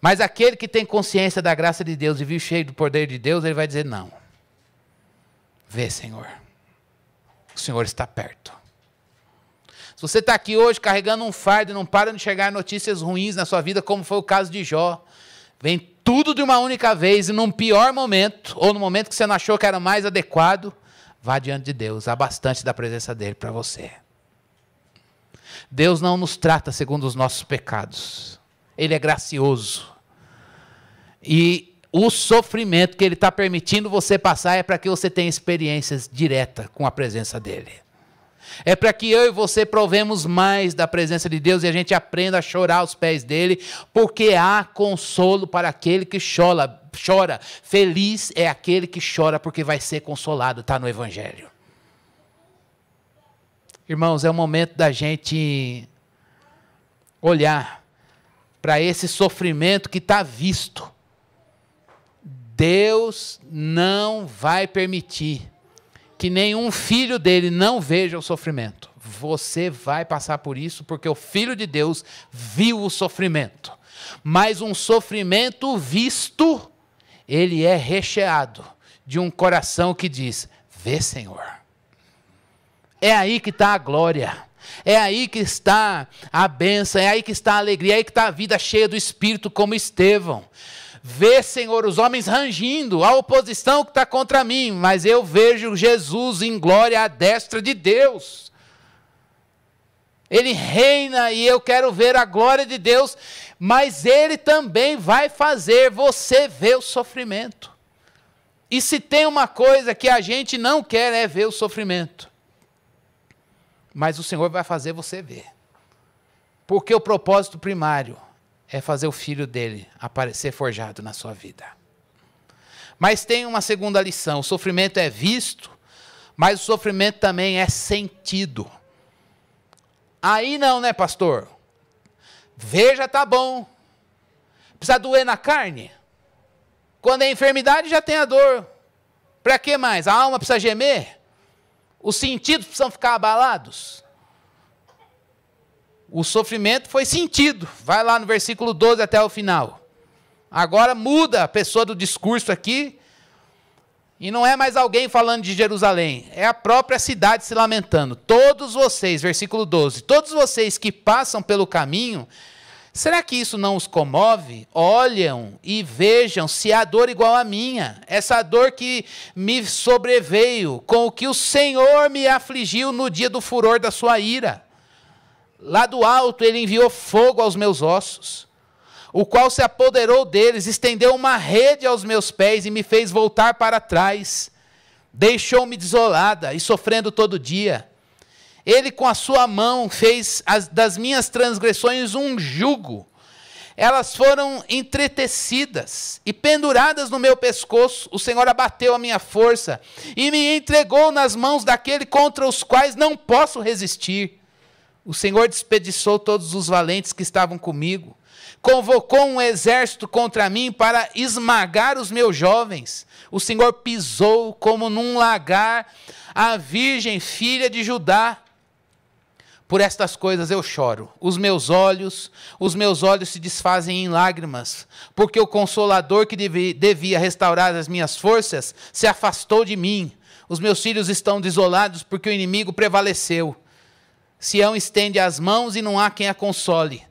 Mas aquele que tem consciência da graça de Deus e vive cheio do poder de Deus, ele vai dizer não. Vê, Senhor. O Senhor está perto. Se você está aqui hoje carregando um fardo e não para de enxergar notícias ruins na sua vida, como foi o caso de Jó, vem tudo de uma única vez e num pior momento, ou no momento que você não achou que era mais adequado, vá diante de Deus, há bastante da presença dele para você. Deus não nos trata segundo os nossos pecados. Ele é gracioso. E o sofrimento que Ele está permitindo você passar é para que você tenha experiências diretas com a presença dEle. É para que eu e você provemos mais da presença de Deus e a gente aprenda a chorar aos pés dEle, porque há consolo para aquele que chora. Feliz é aquele que chora porque vai ser consolado, está no Evangelho. Irmãos, é o momento da gente olhar para esse sofrimento que está visto. Deus não vai permitir que nenhum filho dele não veja o sofrimento. Você vai passar por isso porque o Filho de Deus viu o sofrimento. Mas um sofrimento visto, ele é recheado de um coração que diz, vê, Senhor. É aí que está a glória. É aí que está a bênção, é aí que está a alegria, é aí que está a vida cheia do Espírito como Estevão. Vê, Senhor, os homens rangindo, a oposição que está contra mim, mas eu vejo Jesus em glória à destra de Deus. Ele reina e eu quero ver a glória de Deus, mas Ele também vai fazer você ver o sofrimento. E se tem uma coisa que a gente não quer é ver o sofrimento. Mas o Senhor vai fazer você ver. Porque o propósito primário é fazer o Filho dele aparecer forjado na sua vida. Mas tem uma segunda lição. O sofrimento é visto, mas o sofrimento também é sentido. Aí não, né, pastor? Veja, tá bom. Precisa doer na carne? Quando é enfermidade já tem a dor. Para que mais? A alma precisa gemer? Os sentidos precisam ficar abalados? O sofrimento foi sentido. Vai lá no versículo 12 até o final. Agora muda a pessoa do discurso aqui. E não é mais alguém falando de Jerusalém. É a própria cidade se lamentando. Todos vocês, versículo 12. Todos vocês que passam pelo caminho, será que isso não os comove? Olham e vejam se há dor igual à minha. Essa dor que me sobreveio, com o que o Senhor me afligiu no dia do furor da sua ira. Lá do alto ele enviou fogo aos meus ossos, o qual se apoderou deles, estendeu uma rede aos meus pés e me fez voltar para trás. Deixou-me desolada e sofrendo todo dia. Ele com a sua mão fez das minhas transgressões um jugo. Elas foram entretecidas e penduradas no meu pescoço. O Senhor abateu a minha força e me entregou nas mãos daquele contra os quais não posso resistir. O Senhor desperdiçou todos os valentes que estavam comigo. Convocou um exército contra mim para esmagar os meus jovens. O Senhor pisou como num lagar a virgem filha de Judá. Por estas coisas eu choro. Os meus olhos se desfazem em lágrimas, porque o Consolador que devia restaurar as minhas forças se afastou de mim. Os meus filhos estão desolados porque o inimigo prevaleceu. Sião estende as mãos e não há quem a console.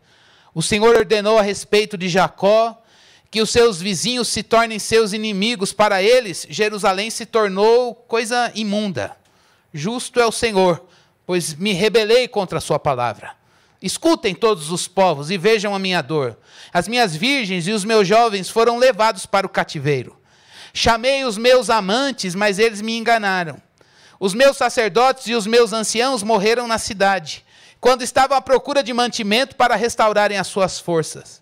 O Senhor ordenou a respeito de Jacó que os seus vizinhos se tornem seus inimigos. Para eles, Jerusalém se tornou coisa imunda. Justo é o Senhor, pois me rebelei contra a sua palavra. Escutem todos os povos e vejam a minha dor. As minhas virgens e os meus jovens foram levados para o cativeiro. Chamei os meus amantes, mas eles me enganaram. Os meus sacerdotes e os meus anciãos morreram na cidade, quando estavam à procura de mantimento para restaurarem as suas forças.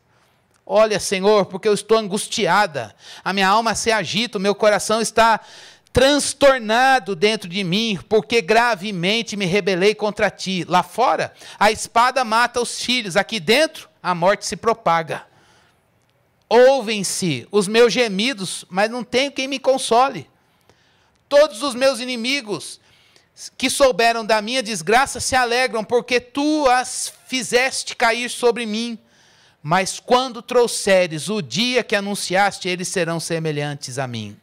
Olha, Senhor, porque eu estou angustiada, a minha alma se agita, o meu coração está transtornado dentro de mim, porque gravemente me rebelei contra ti. Lá fora, a espada mata os filhos, aqui dentro, a morte se propaga. Ouvem-se os meus gemidos, mas não tenho quem me console. Todos os meus inimigos que souberam da minha desgraça se alegram, porque tu as fizeste cair sobre mim. Mas quando trouxeres o dia que anunciaste, eles serão semelhantes a mim.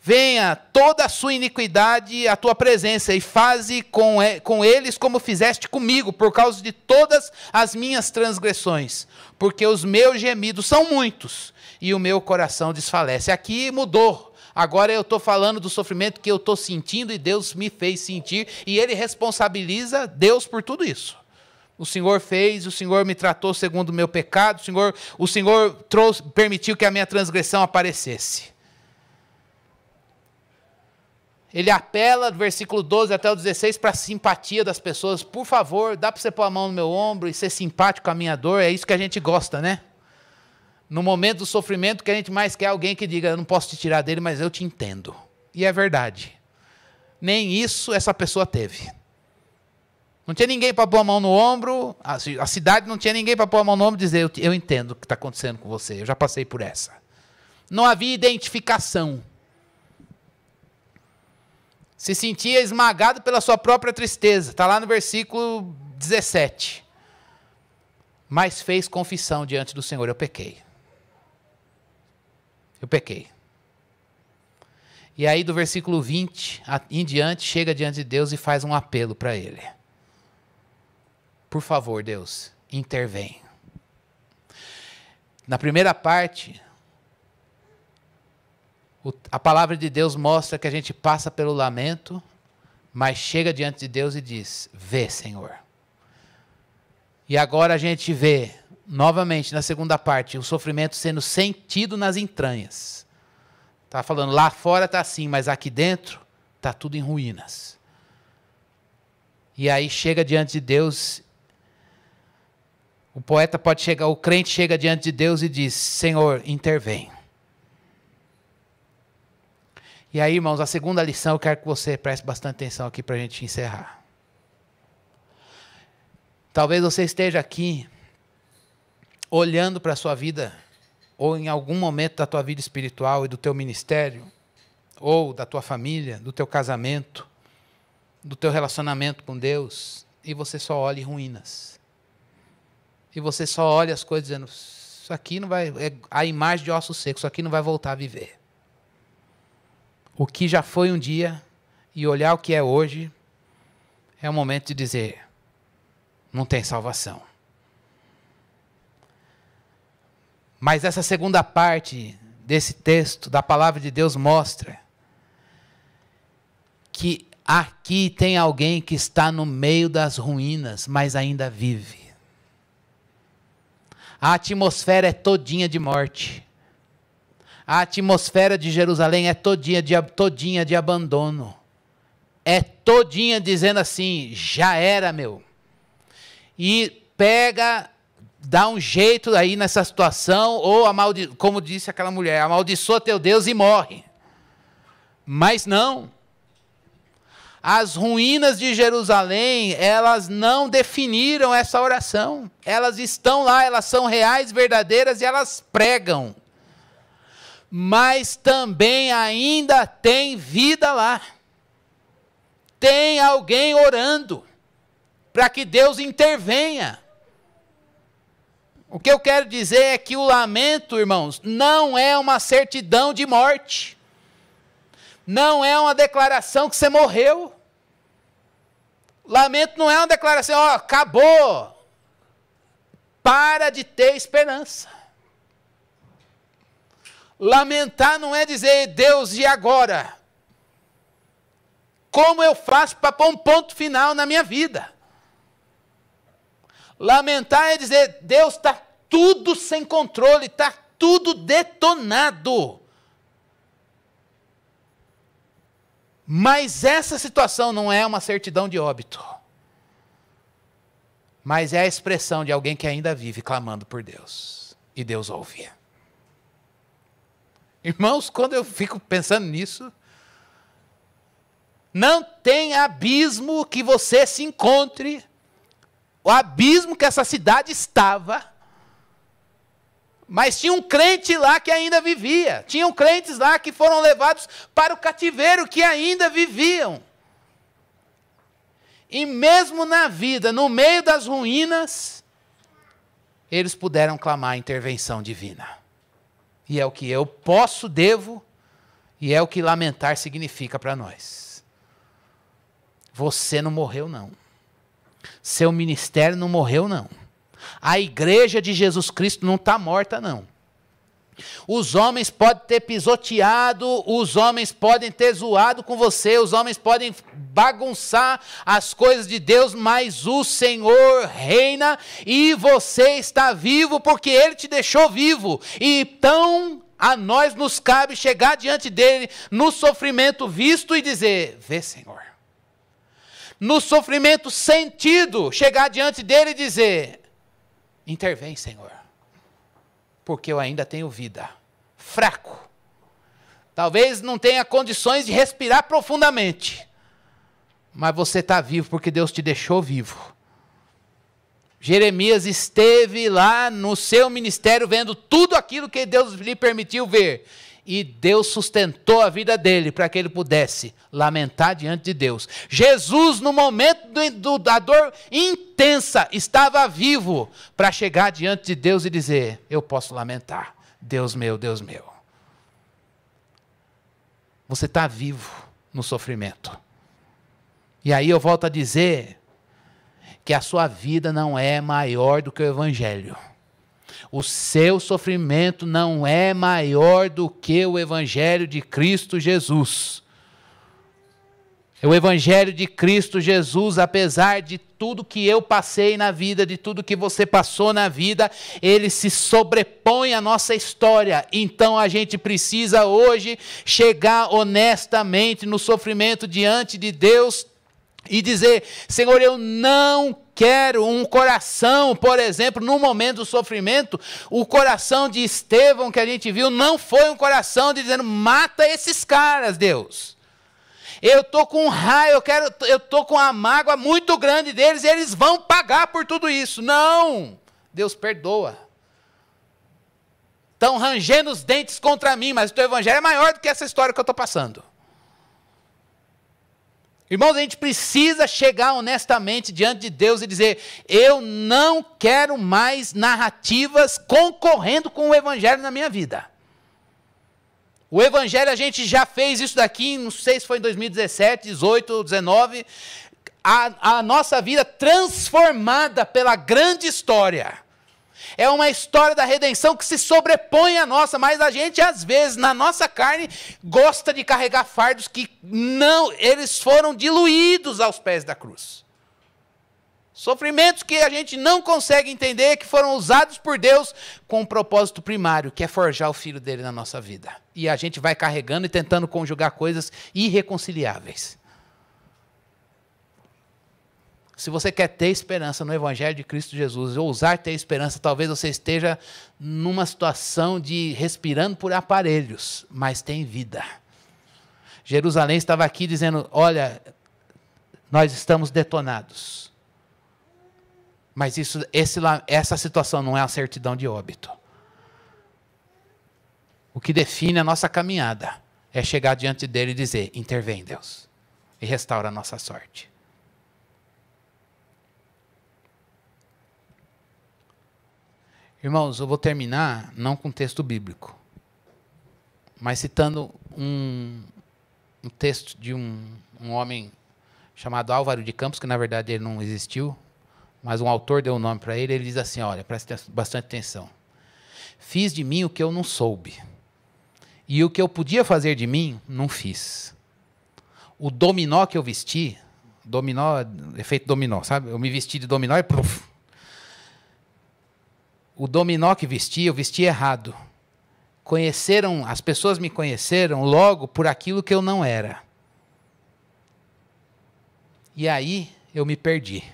Venha toda a sua iniquidade à tua presença e faze com eles como fizeste comigo, por causa de todas as minhas transgressões. Porque os meus gemidos são muitos e o meu coração desfalece. Aqui mudou. Agora eu estou falando do sofrimento que eu estou sentindo e Deus me fez sentir. E ele responsabiliza Deus por tudo isso. O Senhor fez, o Senhor me tratou segundo o meu pecado, o Senhor permitiu que a minha transgressão aparecesse. Ele apela, do versículo 12 até o 16, para a simpatia das pessoas. Por favor, dá para você pôr a mão no meu ombro e ser simpático com a minha dor. É isso que a gente gosta, né? No momento do sofrimento, o que a gente mais quer é alguém que diga, eu não posso te tirar dele, mas eu te entendo. E é verdade. Nem isso essa pessoa teve. Não tinha ninguém para pôr a mão no ombro, a cidade não tinha ninguém para pôr a mão no ombro e dizer, eu entendo o que está acontecendo com você, eu já passei por essa. Não havia identificação. Se sentia esmagado pela sua própria tristeza. Está lá no versículo 17. Mas fez confissão diante do Senhor. Eu pequei. Eu pequei. E aí do versículo 20 em diante, chega diante de Deus e faz um apelo para Ele. Por favor, Deus, intervém. Na primeira parte, a palavra de Deus mostra que a gente passa pelo lamento, mas chega diante de Deus e diz, vê, Senhor. E agora a gente vê, novamente, na segunda parte, o sofrimento sendo sentido nas entranhas. Está falando, lá fora está assim, mas aqui dentro está tudo em ruínas. E aí chega diante de Deus, o crente chega diante de Deus e diz, Senhor, intervém. E aí, irmãos, a segunda lição, eu quero que você preste bastante atenção aqui para a gente encerrar. Talvez você esteja aqui, olhando para a sua vida, ou em algum momento da tua vida espiritual e do teu ministério, ou da tua família, do teu casamento, do teu relacionamento com Deus, e você só olha em ruínas. E você só olha as coisas dizendo, isso aqui não vai, é a imagem de ossos secos, isso aqui não vai voltar a viver. O que já foi um dia e olhar o que é hoje é o momento de dizer, não tem salvação. Mas essa segunda parte desse texto, da palavra de Deus, mostra que aqui tem alguém que está no meio das ruínas, mas ainda vive. A atmosfera é todinha de morte. A atmosfera de Jerusalém é todinha de abandono. É todinha dizendo assim, já era, meu. E pega, dá um jeito aí nessa situação, ou como disse aquela mulher, amaldiçoa teu Deus e morre. Mas não. As ruínas de Jerusalém, elas não definiram essa oração. Elas estão lá, elas são reais, verdadeiras e elas pregam. Mas também ainda tem vida lá. Tem alguém orando para que Deus intervenha. O que eu quero dizer é que o lamento, irmãos, não é uma certidão de morte. Não é uma declaração que você morreu. Lamento não é uma declaração, ó, acabou. Para de ter esperança. Lamentar não é dizer, Deus, e agora? Como eu faço para pôr um ponto final na minha vida? Lamentar é dizer, Deus, está tudo sem controle, está tudo detonado. Mas essa situação não é uma certidão de óbito. Mas é a expressão de alguém que ainda vive clamando por Deus. E Deus ouve. Irmãos, quando eu fico pensando nisso, não tem abismo que você se encontre, o abismo que essa cidade estava, mas tinha um crente lá que ainda vivia, tinham crentes lá que foram levados para o cativeiro que ainda viviam. E mesmo na vida, no meio das ruínas, eles puderam clamar a intervenção divina. E é o que eu posso, devo, e é o que lamentar significa para nós. Você não morreu, não. Seu ministério não morreu, não. A igreja de Jesus Cristo não está morta, não. Os homens podem ter pisoteado, os homens podem ter zoado com você, os homens podem bagunçar as coisas de Deus, mas o Senhor reina e você está vivo porque Ele te deixou vivo. Então, a nós nos cabe chegar diante dEle no sofrimento visto e dizer: vê, Senhor. No sofrimento sentido, chegar diante dEle e dizer: intervém, Senhor. Porque eu ainda tenho vida. Fraco. Talvez não tenha condições de respirar profundamente. Mas você está vivo porque Deus te deixou vivo. Jeremias esteve lá no seu ministério vendo tudo aquilo que Deus lhe permitiu ver. E Deus sustentou a vida dele para que ele pudesse lamentar diante de Deus. Jesus, no momento da dor intensa, estava vivo para chegar diante de Deus e dizer: eu posso lamentar. Deus meu, Deus meu. Você está vivo no sofrimento. E aí eu volto a dizer que a sua vida não é maior do que o Evangelho. O seu sofrimento não é maior do que o Evangelho de Cristo Jesus. O Evangelho de Cristo Jesus, apesar de tudo que eu passei na vida, de tudo que você passou na vida, ele se sobrepõe à nossa história. Então a gente precisa hoje chegar honestamente no sofrimento diante de Deus e dizer: Senhor, eu não quero um coração, por exemplo, no momento do sofrimento, o coração de Estevão que a gente viu não foi um coração de dizendo: mata esses caras, Deus. Eu estou com raiva, eu estou com uma mágoa muito grande deles e eles vão pagar por tudo isso. Não, Deus perdoa. Estão rangendo os dentes contra mim, mas o teu evangelho é maior do que essa história que eu estou passando. Irmãos, a gente precisa chegar honestamente diante de Deus e dizer: eu não quero mais narrativas concorrendo com o Evangelho na minha vida. O Evangelho, a gente já fez isso daqui, não sei se foi em 2017, 18, 19, a nossa vida transformada pela grande história. É uma história da redenção que se sobrepõe à nossa, mas a gente, às vezes, na nossa carne, gosta de carregar fardos que não, eles foram diluídos aos pés da cruz. Sofrimentos que a gente não consegue entender, que foram usados por Deus com um propósito primário, que é forjar o Filho dele na nossa vida. E a gente vai carregando e tentando conjugar coisas irreconciliáveis. Se você quer ter esperança no Evangelho de Cristo Jesus, ousar ter esperança, talvez você esteja numa situação de respirando por aparelhos, mas tem vida. Jerusalém estava aqui dizendo: olha, nós estamos detonados. Mas essa situação não é a certidão de óbito. O que define a nossa caminhada é chegar diante dele e dizer: intervém, Deus, e restaura a nossa sorte. Irmãos, eu vou terminar não com texto bíblico, mas citando um texto de um homem chamado Álvaro de Campos, que na verdade ele não existiu, mas um autor deu o nome para ele. Ele diz assim: olha, presta bastante atenção. Fiz de mim o que eu não soube, e o que eu podia fazer de mim, não fiz. O dominó que eu vesti, dominó, efeito dominó, sabe? Eu me vesti de dominó e pluf. O dominó que vesti, eu vesti errado. As pessoas me conheceram logo por aquilo que eu não era. E aí eu me perdi.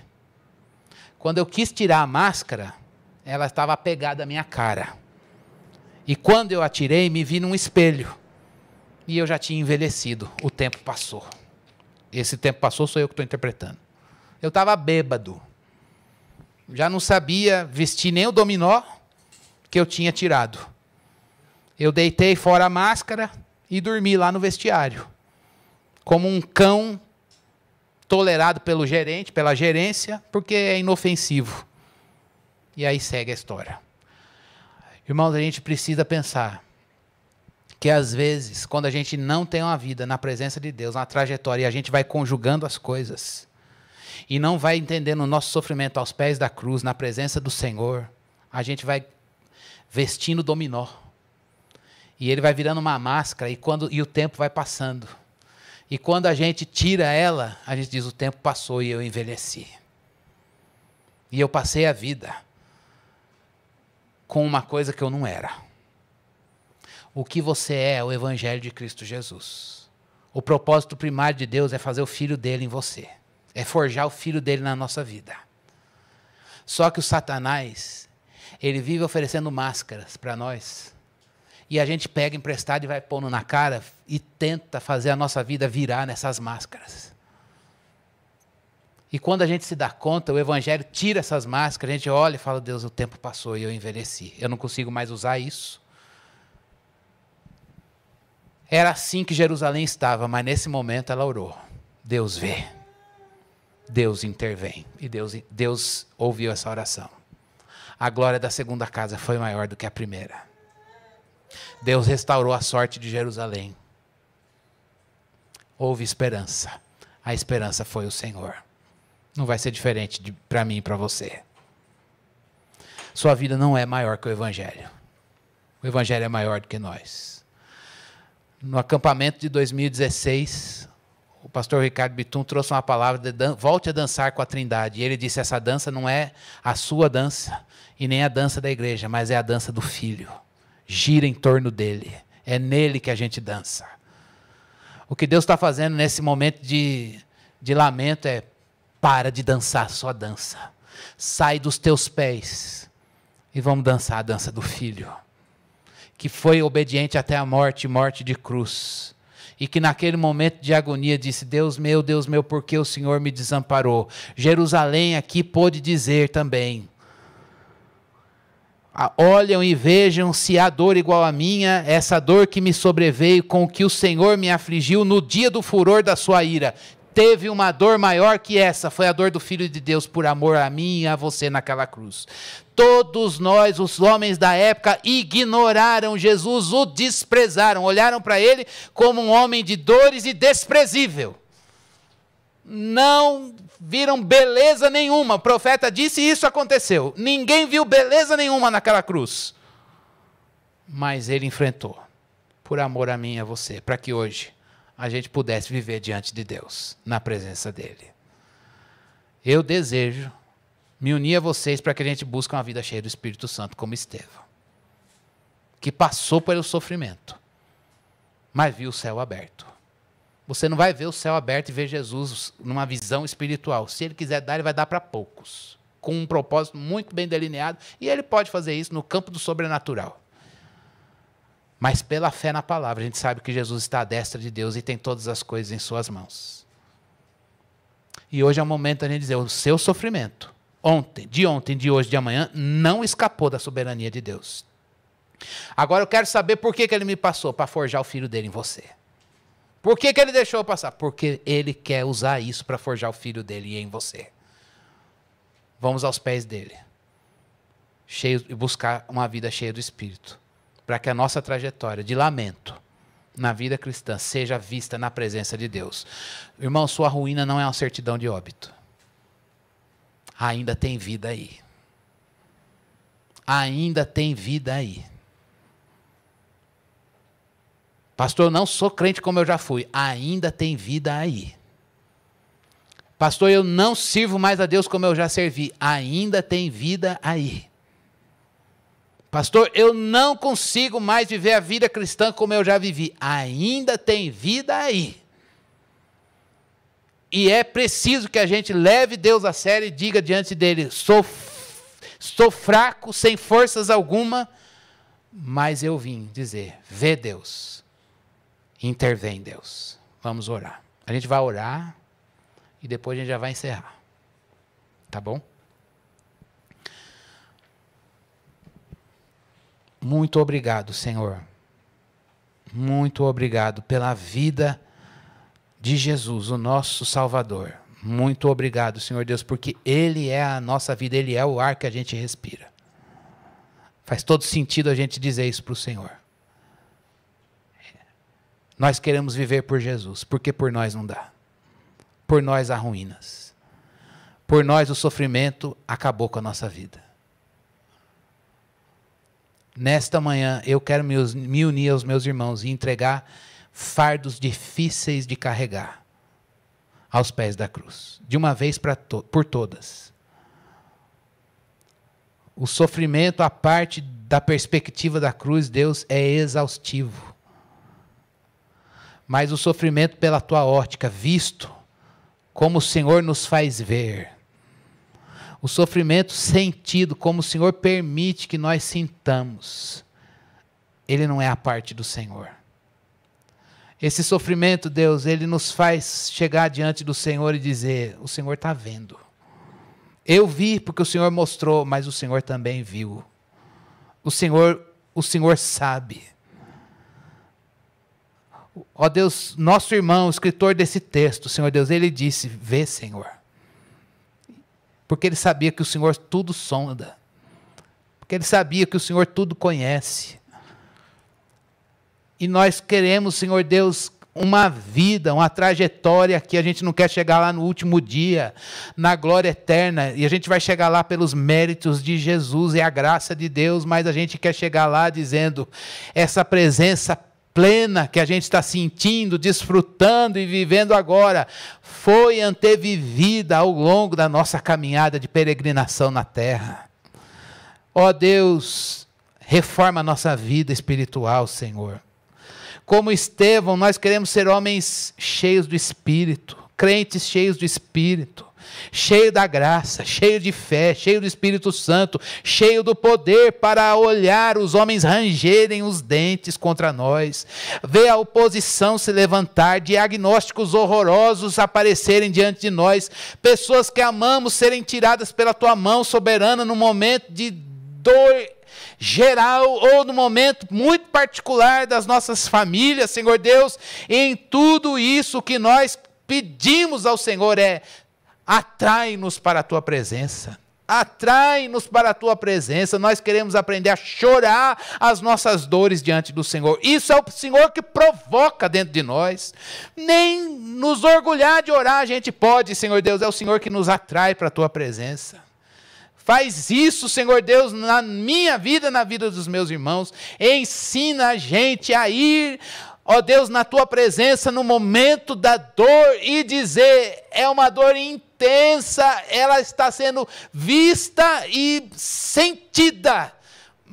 Quando eu quis tirar a máscara, ela estava apegada à minha cara. E quando eu a tirei, me vi num espelho. E eu já tinha envelhecido. O tempo passou. Esse tempo passou, sou eu que estou interpretando. Eu estava bêbado. Já não sabia vestir nem o dominó que eu tinha tirado. Eu deitei fora a máscara e dormi lá no vestiário. Como um cão tolerado pelo gerente, pela gerência, porque é inofensivo. E aí segue a história. Irmãos, a gente precisa pensar que às vezes, quando a gente não tem uma vida na presença de Deus, uma trajetória, e a gente vai conjugando as coisas, e não vai entendendo o nosso sofrimento aos pés da cruz, na presença do Senhor, a gente vai vestindo dominó. E ele vai virando uma máscara, e o tempo vai passando. E quando a gente tira ela, a gente diz, o tempo passou e eu envelheci. E eu passei a vida com uma coisa que eu não era. O que você é o Evangelho de Cristo Jesus. O propósito primário de Deus é fazer o Filho dele em você. É forjar o Filho dele na nossa vida. Só que o Satanás, ele vive oferecendo máscaras para nós. E a gente pega emprestado e vai pondo na cara e tenta fazer a nossa vida virar nessas máscaras. E quando a gente se dá conta, o Evangelho tira essas máscaras, a gente olha e fala, Deus, o tempo passou e eu envelheci. Eu não consigo mais usar isso. Era assim que Jerusalém estava, mas nesse momento ela orou. Deus vê. Deus intervém. E Deus ouviu essa oração. A glória da segunda casa foi maior do que a primeira. Deus restaurou a sorte de Jerusalém. Houve esperança. A esperança foi o Senhor. Não vai ser diferente para mim e para você. Sua vida não é maior que o Evangelho. O Evangelho é maior do que nós. No acampamento de 2016, o pastor Ricardo Bitum trouxe uma palavra de volte a dançar com a Trindade. E ele disse, essa dança não é a sua dança e nem a dança da igreja, mas é a dança do Filho. Gira em torno dele. É nele que a gente dança. O que Deus está fazendo nesse momento de lamento é para de dançar, só dança. Sai dos teus pés e vamos dançar a dança do Filho, que foi obediente até a morte, morte de cruz. E que naquele momento de agonia disse, Deus meu, por que o Senhor me desamparou? Jerusalém aqui pôde dizer também, olham e vejam se há dor igual a minha, essa dor que me sobreveio com que o Senhor me afligiu no dia do furor da sua ira. Teve uma dor maior que essa, foi a dor do Filho de Deus por amor a mim e a você naquela cruz. Todos nós, os homens da época, ignoraram Jesus, o desprezaram, olharam para ele como um homem de dores e desprezível. Não viram beleza nenhuma. O profeta disse e isso aconteceu. Ninguém viu beleza nenhuma naquela cruz. Mas ele enfrentou, por amor a mim e a você, para que hoje a gente pudesse viver diante de Deus, na presença dele. Eu desejo me unir a vocês para que a gente busque uma vida cheia do Espírito Santo, como Estevão, que passou pelo sofrimento, mas viu o céu aberto. Você não vai ver o céu aberto e ver Jesus numa visão espiritual. Se ele quiser dar, ele vai dar para poucos, com um propósito muito bem delineado, e ele pode fazer isso no campo do sobrenatural. Mas pela fé na palavra, a gente sabe que Jesus está à destra de Deus e tem todas as coisas em suas mãos. E hoje é o momento de a gente dizer, o seu sofrimento, de ontem, de hoje, de amanhã, não escapou da soberania de Deus. Agora eu quero saber por que ele me passou, para forjar o Filho dele em você. Por que ele deixou passar? Porque ele quer usar isso para forjar o Filho dele em você. Vamos aos pés dele. E buscar uma vida cheia do Espírito. Para que a nossa trajetória de lamento na vida cristã seja vista na presença de Deus. Irmão, sua ruína não é uma certidão de óbito. Ainda tem vida aí. Ainda tem vida aí. Pastor, eu não sou crente como eu já fui. Ainda tem vida aí. Pastor, eu não sirvo mais a Deus como eu já servi. Ainda tem vida aí. Pastor, eu não consigo mais viver a vida cristã como eu já vivi. Ainda tem vida aí. E é preciso que a gente leve Deus a sério e diga diante dele, sou fraco, sem forças alguma, mas eu vim dizer, vê Deus, intervém Deus. Vamos orar. A gente vai orar e depois a gente já vai encerrar. Tá bom? Muito obrigado, Senhor. Muito obrigado pela vida de Jesus, o nosso Salvador. Muito obrigado, Senhor Deus, porque Ele é a nossa vida, Ele é o ar que a gente respira. Faz todo sentido a gente dizer isso para o Senhor. Nós queremos viver por Jesus, porque por nós não dá. Por nós há ruínas. Por nós o sofrimento acabou com a nossa vida. Nesta manhã eu quero me unir aos meus irmãos e entregar fardos difíceis de carregar aos pés da cruz, de uma vez por todas. O sofrimento, a parte da perspectiva da cruz, Deus, é exaustivo. Mas o sofrimento pela tua ótica, visto como o Senhor nos faz ver. O sofrimento sentido como o Senhor permite que nós sintamos. Ele não é a parte do Senhor. Esse sofrimento, Deus, ele nos faz chegar diante do Senhor e dizer, o Senhor está vendo. Eu vi porque o Senhor mostrou, mas o Senhor também viu. O Senhor sabe. Ó Deus, nosso irmão, escritor desse texto, Senhor Deus, ele disse, vê, Senhor. Porque ele sabia que o Senhor tudo sonda. Porque ele sabia que o Senhor tudo conhece. E nós queremos, Senhor Deus, uma vida, uma trajetória que a gente não quer chegar lá no último dia, na glória eterna, e a gente vai chegar lá pelos méritos de Jesus e a graça de Deus, mas a gente quer chegar lá dizendo, essa presença plena que a gente está sentindo, desfrutando e vivendo agora, foi antevivida ao longo da nossa caminhada de peregrinação na terra. Ó Deus, reforma a nossa vida espiritual, Senhor. Como Estevão, nós queremos ser homens cheios do Espírito, crentes cheios do Espírito, cheio da graça, cheio de fé, cheio do Espírito Santo, cheio do poder para olhar os homens rangerem os dentes contra nós, ver a oposição se levantar, diagnósticos horrorosos aparecerem diante de nós, pessoas que amamos serem tiradas pela tua mão soberana no momento de dor geral ou no momento muito particular das nossas famílias, Senhor Deus, em tudo isso que nós pedimos ao Senhor é atrai-nos para a tua presença. Atrai-nos para a tua presença. Nós queremos aprender a chorar as nossas dores diante do Senhor. Isso é o Senhor que provoca dentro de nós. Nem nos orgulhar de orar a gente pode, Senhor Deus. É o Senhor que nos atrai para a tua presença. Faz isso, Senhor Deus, na minha vida, na vida dos meus irmãos. Ensina a gente a ir, ó Deus, na tua presença no momento da dor e dizer, é uma dor intensa, ela está sendo vista e sentida,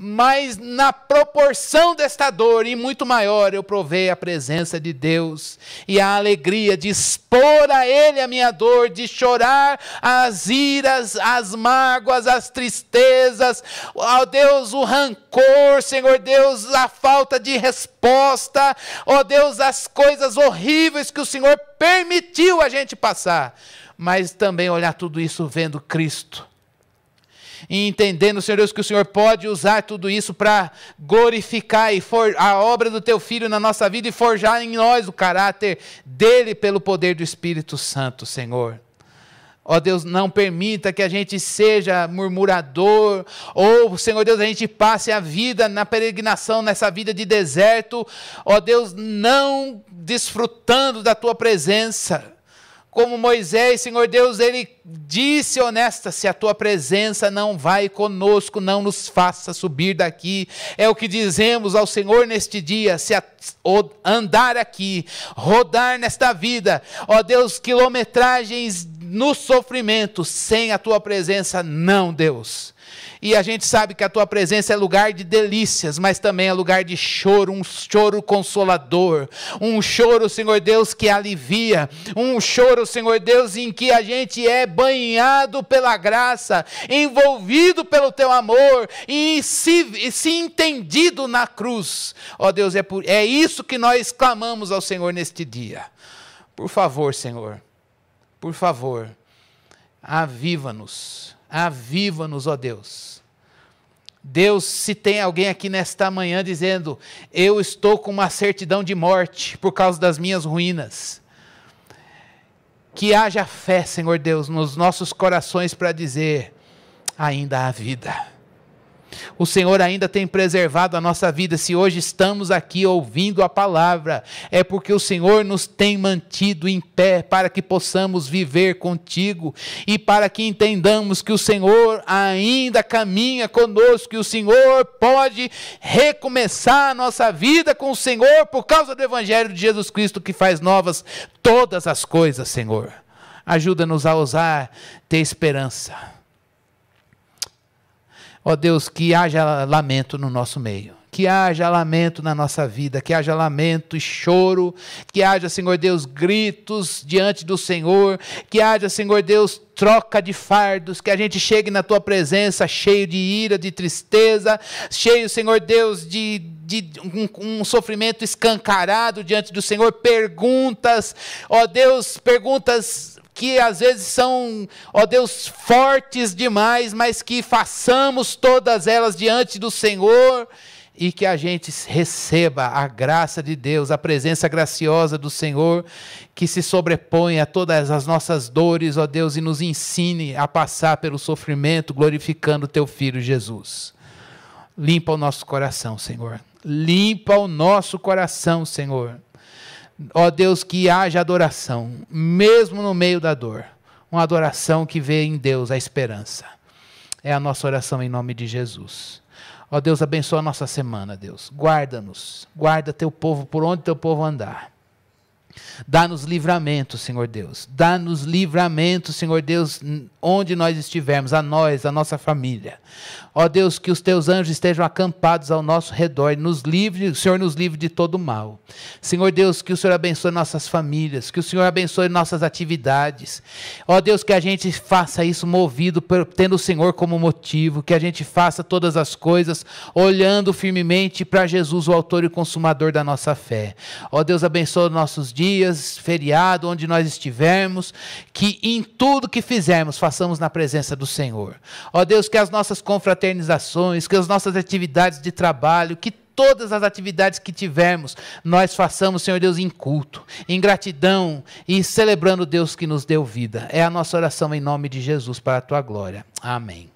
mas na proporção desta dor e muito maior eu provei a presença de Deus e a alegria de expor a Ele a minha dor, de chorar as iras, as mágoas, as tristezas, ó Deus, o rancor, Senhor Deus, a falta de resposta, ó Deus, as coisas horríveis que o Senhor permitiu a gente passar, mas também olhar tudo isso vendo Cristo. E entendendo, Senhor Deus, que o Senhor pode usar tudo isso para glorificar a obra do Teu Filho na nossa vida e forjar em nós o caráter dEle pelo poder do Espírito Santo, Senhor. Ó Deus, não permita que a gente seja murmurador, ou, Senhor Deus, a gente passe a vida na peregrinação, nessa vida de deserto, ó Deus, não desfrutando da Tua presença. Como Moisés, Senhor Deus, ele disse honesta, se a tua presença não vai conosco, não nos faça subir daqui. É o que dizemos ao Senhor neste dia, se andar aqui, rodar nesta vida, ó Deus, quilometragens no sofrimento, sem a tua presença, não, Deus. E a gente sabe que a tua presença é lugar de delícias, mas também é lugar de choro, um choro consolador, um choro, Senhor Deus, que alivia, um choro, Senhor Deus, em que a gente é banhado pela graça, envolvido pelo teu amor e se entendido na cruz. Ó Deus, é isso que nós clamamos ao Senhor neste dia. Por favor, Senhor, por favor, aviva-nos. Aviva-nos, ó Deus. Deus, se tem alguém aqui nesta manhã dizendo, eu estou com uma certidão de morte por causa das minhas ruínas, que haja fé, Senhor Deus, nos nossos corações para dizer, ainda há vida. O Senhor ainda tem preservado a nossa vida. Se hoje estamos aqui ouvindo a palavra, é porque o Senhor nos tem mantido em pé para que possamos viver contigo e para que entendamos que o Senhor ainda caminha conosco, que o Senhor pode recomeçar a nossa vida com o Senhor por causa do Evangelho de Jesus Cristo, que faz novas todas as coisas, Senhor. Ajuda-nos a ousar ter esperança. Ó Deus, que haja lamento no nosso meio, que haja lamento na nossa vida, que haja lamento e choro, que haja, Senhor Deus, gritos diante do Senhor, que haja, Senhor Deus, troca de fardos, que a gente chegue na Tua presença cheio de ira, de tristeza, cheio, Senhor Deus, de um sofrimento escancarado diante do Senhor, perguntas, ó Deus, perguntas que às vezes são, ó Deus, fortes demais, mas que façamos todas elas diante do Senhor e que a gente receba a graça de Deus, a presença graciosa do Senhor, que se sobrepõe a todas as nossas dores, ó Deus, e nos ensine a passar pelo sofrimento, glorificando o Teu Filho Jesus. Limpa o nosso coração, Senhor. Limpa o nosso coração, Senhor. Ó Deus, que haja adoração, mesmo no meio da dor. Uma adoração que vê em Deus a esperança. É a nossa oração em nome de Jesus. Ó Deus, abençoa a nossa semana, Deus. Guarda-nos, guarda Teu povo por onde Teu povo andar. Dá-nos livramento, Senhor Deus. Dá-nos livramento, Senhor Deus, onde nós estivermos, a nós, a nossa família. Ó Deus, que os Teus anjos estejam acampados ao nosso redor. O Senhor nos livre de todo mal. Senhor Deus, que o Senhor abençoe nossas famílias, que o Senhor abençoe nossas atividades. Ó Deus, que a gente faça isso movido, tendo o Senhor como motivo, que a gente faça todas as coisas olhando firmemente para Jesus, o autor e consumador da nossa fé. Ó Deus, abençoe nossos dias, feriado, onde nós estivermos, que em tudo que fizermos, façamos na presença do Senhor. Ó Deus, que as nossas confraternizações, que as nossas atividades de trabalho, que todas as atividades que tivermos, nós façamos, Senhor Deus, em culto, em gratidão e celebrando Deus que nos deu vida. É a nossa oração em nome de Jesus para a Tua glória. Amém.